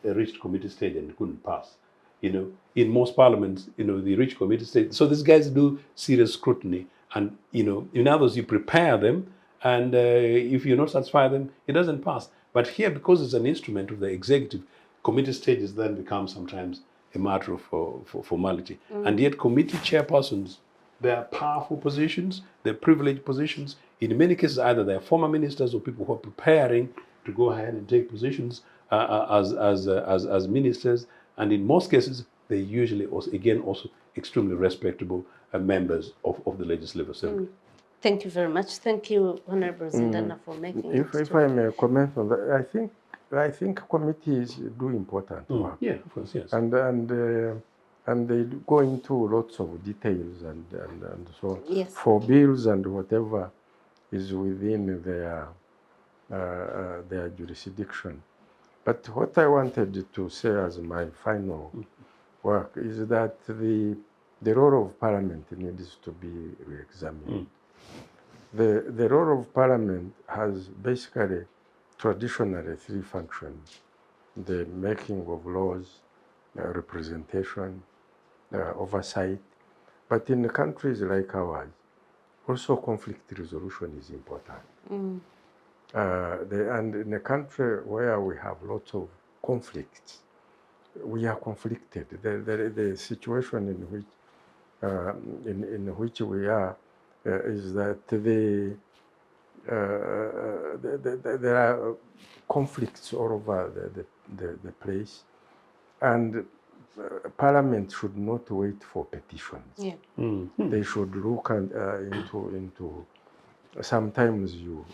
reached committee stage and couldn't pass. In most parliaments, they reach committee stage. So these guys do serious scrutiny, and in others you prepare them, and if you're not satisfied them, it doesn't pass. But here, because it's an instrument of the executive, committee stages then become sometimes a matter of for formality. And yet committee chairpersons, they are powerful positions, they're privileged positions. In many cases, either they're former ministers or people who are preparing to go ahead and take positions as ministers. And in most cases, they're usually also extremely respectable members of the Legislative Assembly. Thank you very much. Thank you, Honorable Ruzindana, for making it. If I may comment on that, I think committees do important work. Yeah, of course, yes. And they go into lots of details and so on. Yes. For bills and whatever is within their jurisdiction. But what I wanted to say as my final work is that the role of Parliament needs to be re-examined. The role of Parliament has basically traditionally three functions: the making of laws, representation, oversight. But in countries like ours, also conflict resolution is important. And in a country where we have lots of conflicts, we are conflicted. The situation in which we are is that there are conflicts all over the place, and Parliament should not wait for petitions. Yeah. They should look into. Sometimes you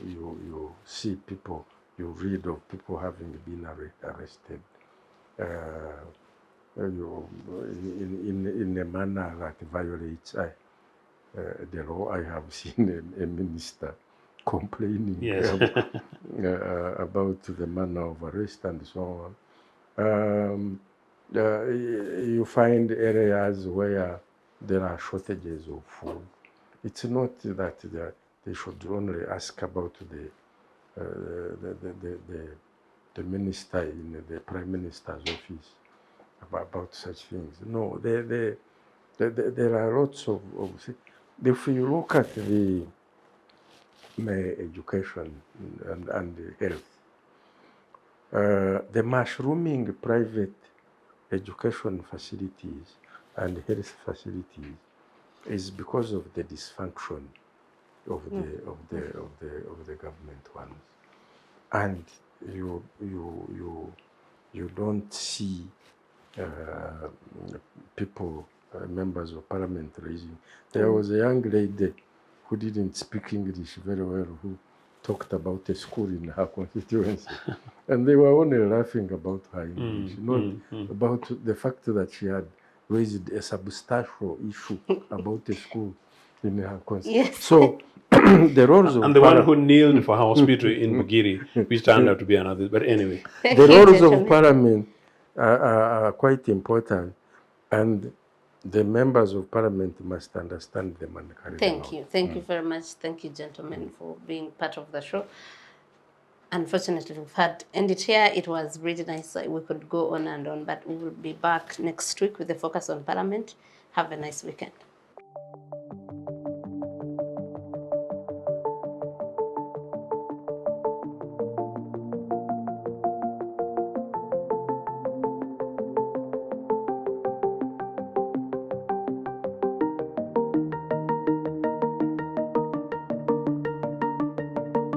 see people, you read of people having been arrested in a manner that violates the law. I have seen a minister complaining about the manner of arrest and so on. You find areas where there are shortages of food. It's not that they should only ask about the minister in the Prime Minister's office about such things. No, there are lots of if you look at the education and health, the mushrooming private education facilities and health facilities is because of the dysfunction of the government ones, and you don't see people, members of parliament raising. There was a young lady who didn't speak English very well, who talked about a school in her constituency. And they were only laughing about her English, not about the fact that she had raised a substantial issue about a school in her constituency. Yes. So the roles of And the one who kneeled for her hospital in Bugiri, which turned out to be another. But anyway. Thank the you, roles of gentlemen. parliament are quite important, and the members of parliament must understand them and carry them out. Thank you very much. Thank you, gentlemen, for being part of the show. Unfortunately, we've had to end it here. It was really nice. We could go on and on, but we will be back next week with a focus on parliament. Have a nice weekend.